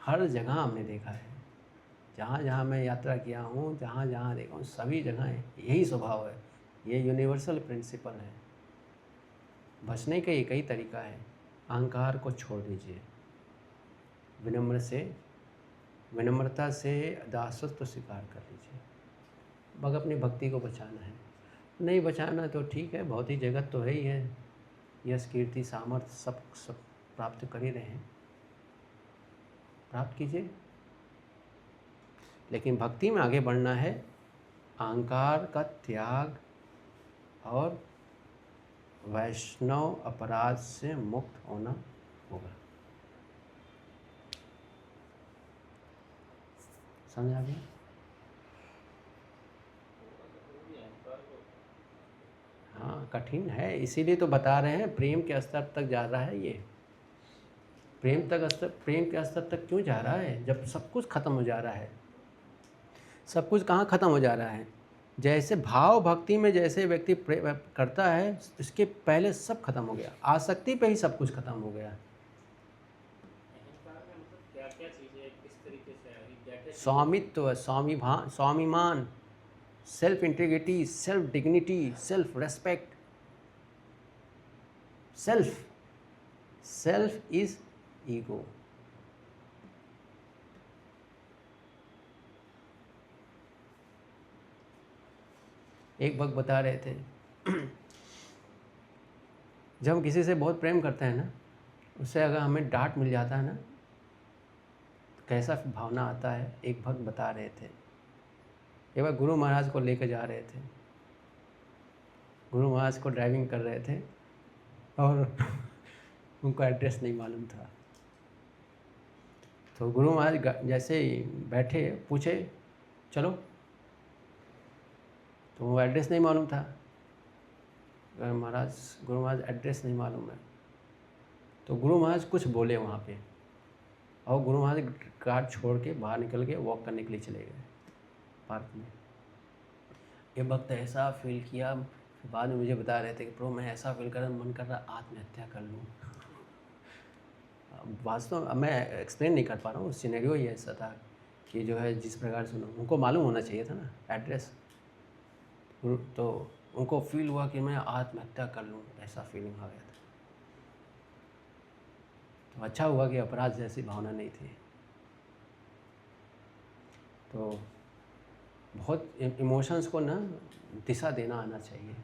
हर जगह हमने देखा है। जहाँ जहाँ मैं यात्रा किया हूँ, जहाँ जहाँ देखा हूँ, सभी जगह यही स्वभाव है। ये यूनिवर्सल प्रिंसिपल है। बचने का एक ही तरीका है, अहंकार को छोड़ दीजिए, विनम्रता से दासत्व स्वीकार कर लीजिए। बस अपनी भक्ति को बचाना है। नहीं बचाना तो ठीक है, भौतिक जगत तो है ही है, यश कीर्ति सामर्थ्य सब प्राप्त कर ही रहे हैं, प्राप्त कीजिए। लेकिन भक्ति में आगे बढ़ना है, अहंकार का त्याग और वैष्णव अपराध से मुक्त होना होगा। समझ आ गया? हाँ, कठिन है, इसीलिए तो बता रहे हैं प्रेम के स्तर तक जा रहा है। ये प्रेम के स्तर तक क्यों जा रहा है? जब सब कुछ खत्म हो जा रहा है। सब कुछ कहाँ खत्म हो जा रहा है? जैसे भाव भक्ति में जैसे व्यक्ति करता है, इसके पहले सब खत्म हो गया। आसक्ति पे ही सब कुछ खत्म हो गया। स्वामित्व, स्वाभिमान, self integrity, self dignity, self respect. Self is ego. एक वक्त बता रहे थे, जब हम किसी से बहुत प्रेम करते हैं ना, उससे अगर हमें डांट मिल जाता है ना, तो कैसा भावना आता है। एक भक्त बता रहे थे, एक बार गुरु महाराज को लेकर जा रहे थे, गुरु महाराज को ड्राइविंग कर रहे थे और उनको एड्रेस नहीं मालूम था। तो गुरु महाराज जैसे ही बैठे पूछे चलो, तो वो एड्रेस नहीं मालूम था। महाराज, गुरु महाराज एड्रेस नहीं मालूम है। तो गुरु महाराज कुछ बोले वहाँ पे, और गुरु महाराज कार छोड़ के बाहर निकल के वॉक करने के लिए चले गए पार्क में। ये वक्त ऐसा फील किया, बाद में मुझे बता रहे थे कि प्रो मैं ऐसा फील कर रहा, मन कर रहा आत्महत्या कर लूँ। वास्तव में मैं एक्सप्लेन नहीं कर पा रहा हूँ, सिनेरियो ही ऐसा था कि जो है जिस प्रकार से उनको मालूम होना चाहिए था ना एड्रेस, तो उनको फील हुआ कि मैं आत्महत्या कर लूँ, ऐसा फीलिंग आ गया था। तो अच्छा हुआ कि अपराध जैसी भावना नहीं थी। तो बहुत इमोशंस को ना दिशा देना आना चाहिए।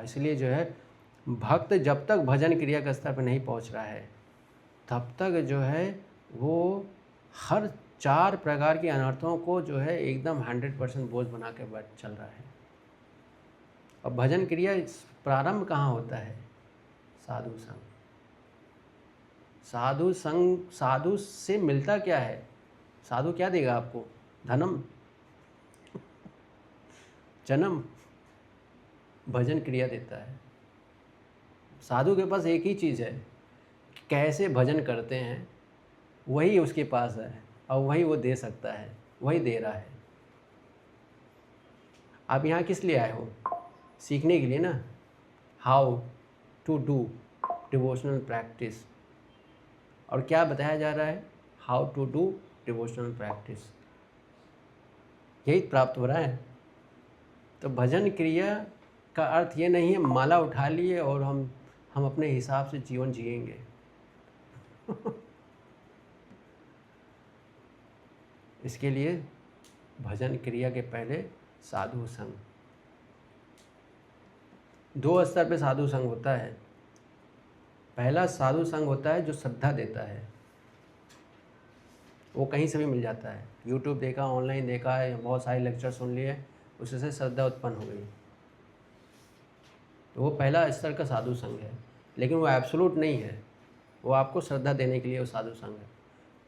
इसलिए जो है भक्त जब तक भजन क्रिया के स्तर पर नहीं पहुंच रहा है, तब तक जो है वो हर 4 प्रकार के अनर्थों को जो है एकदम 100% बोझ बना के बैठ चल रहा है। और भजन क्रिया प्रारंभ कहाँ होता है? साधु संग। साधु संग, साधु से मिलता क्या है? साधु क्या देगा आपको? धनम, जन्म? भजन क्रिया देता है। साधु के पास एक ही चीज़ है, कैसे भजन करते हैं वही उसके पास है, और वही वो दे सकता है, वही दे रहा है। आप यहाँ किस लिए आए हो? सीखने के लिए ना, how to do devotional practice. और क्या बताया जा रहा है? How to do devotional practice, यही प्राप्त हो रहा है। तो भजन क्रिया का अर्थ ये नहीं है माला उठा लिए और हम अपने हिसाब से जीवन जिएंगे। इसके लिए भजन क्रिया के पहले साधु संग। 2 स्तर पे साधु संग होता है। पहला साधु संग होता है जो श्रद्धा देता है, वो कहीं से भी मिल जाता है। यूट्यूब देखा, ऑनलाइन देखा है, बहुत सारे लेक्चर सुन लिए, उससे श्रद्धा उत्पन्न हो गई, तो वो पहला स्तर का साधु संग है। लेकिन वो एब्सोल्यूट नहीं है, वो आपको श्रद्धा देने के लिए वो साधु संग है।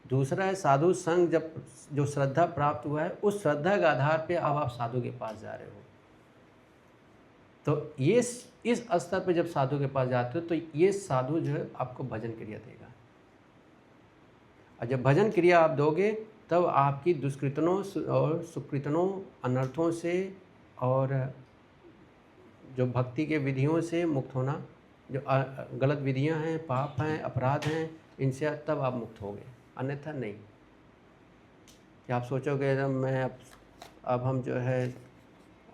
दूसरा है साधु संग, जब जो श्रद्धा प्राप्त हुआ है उस श्रद्धा के आधार पे अब आप साधु के पास जा रहे हो। तो ये इस स्तर पे जब साधु के पास जाते हो तो ये साधु जो है आपको भजन क्रिया देगा। और जब भजन क्रिया आप दोगे तब आपकी दुष्कृतनों और सुकृतनों, अनर्थों से और जो भक्ति के विधियों से मुक्त होना, जो गलत विधियां हैं, पाप हैं, अपराध हैं, इनसे तब आप मुक्त होगे, अन्यथा नहीं। कि आप सोचोगे अब हम जो है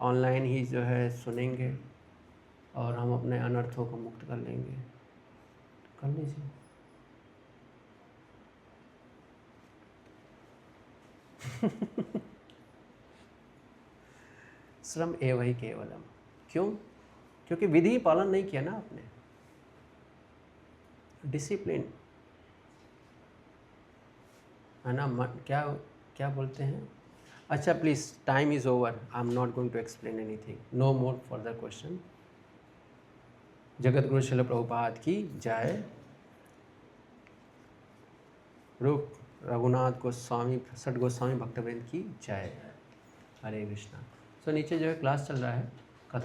ऑनलाइन ही जो है सुनेंगे और हम अपने अनर्थों को मुक्त कर लेंगे, तो कर लीजिए। श्रम एव ही केवलम। क्यों? क्योंकि विधि पालन नहीं किया ना आपने, डिसिप्लिन है ना। क्या बोलते हैं? अच्छा please, time is over, I am not going to explain anything, no more further question. जगत गुरु श्रील प्रभुपाद की जय। रूप रघुनाथ गोस्वामी, सठ गोस्वामी भक्तवृंद की जय। हरे कृष्णा। नीचे जो है क्लास चल रहा है।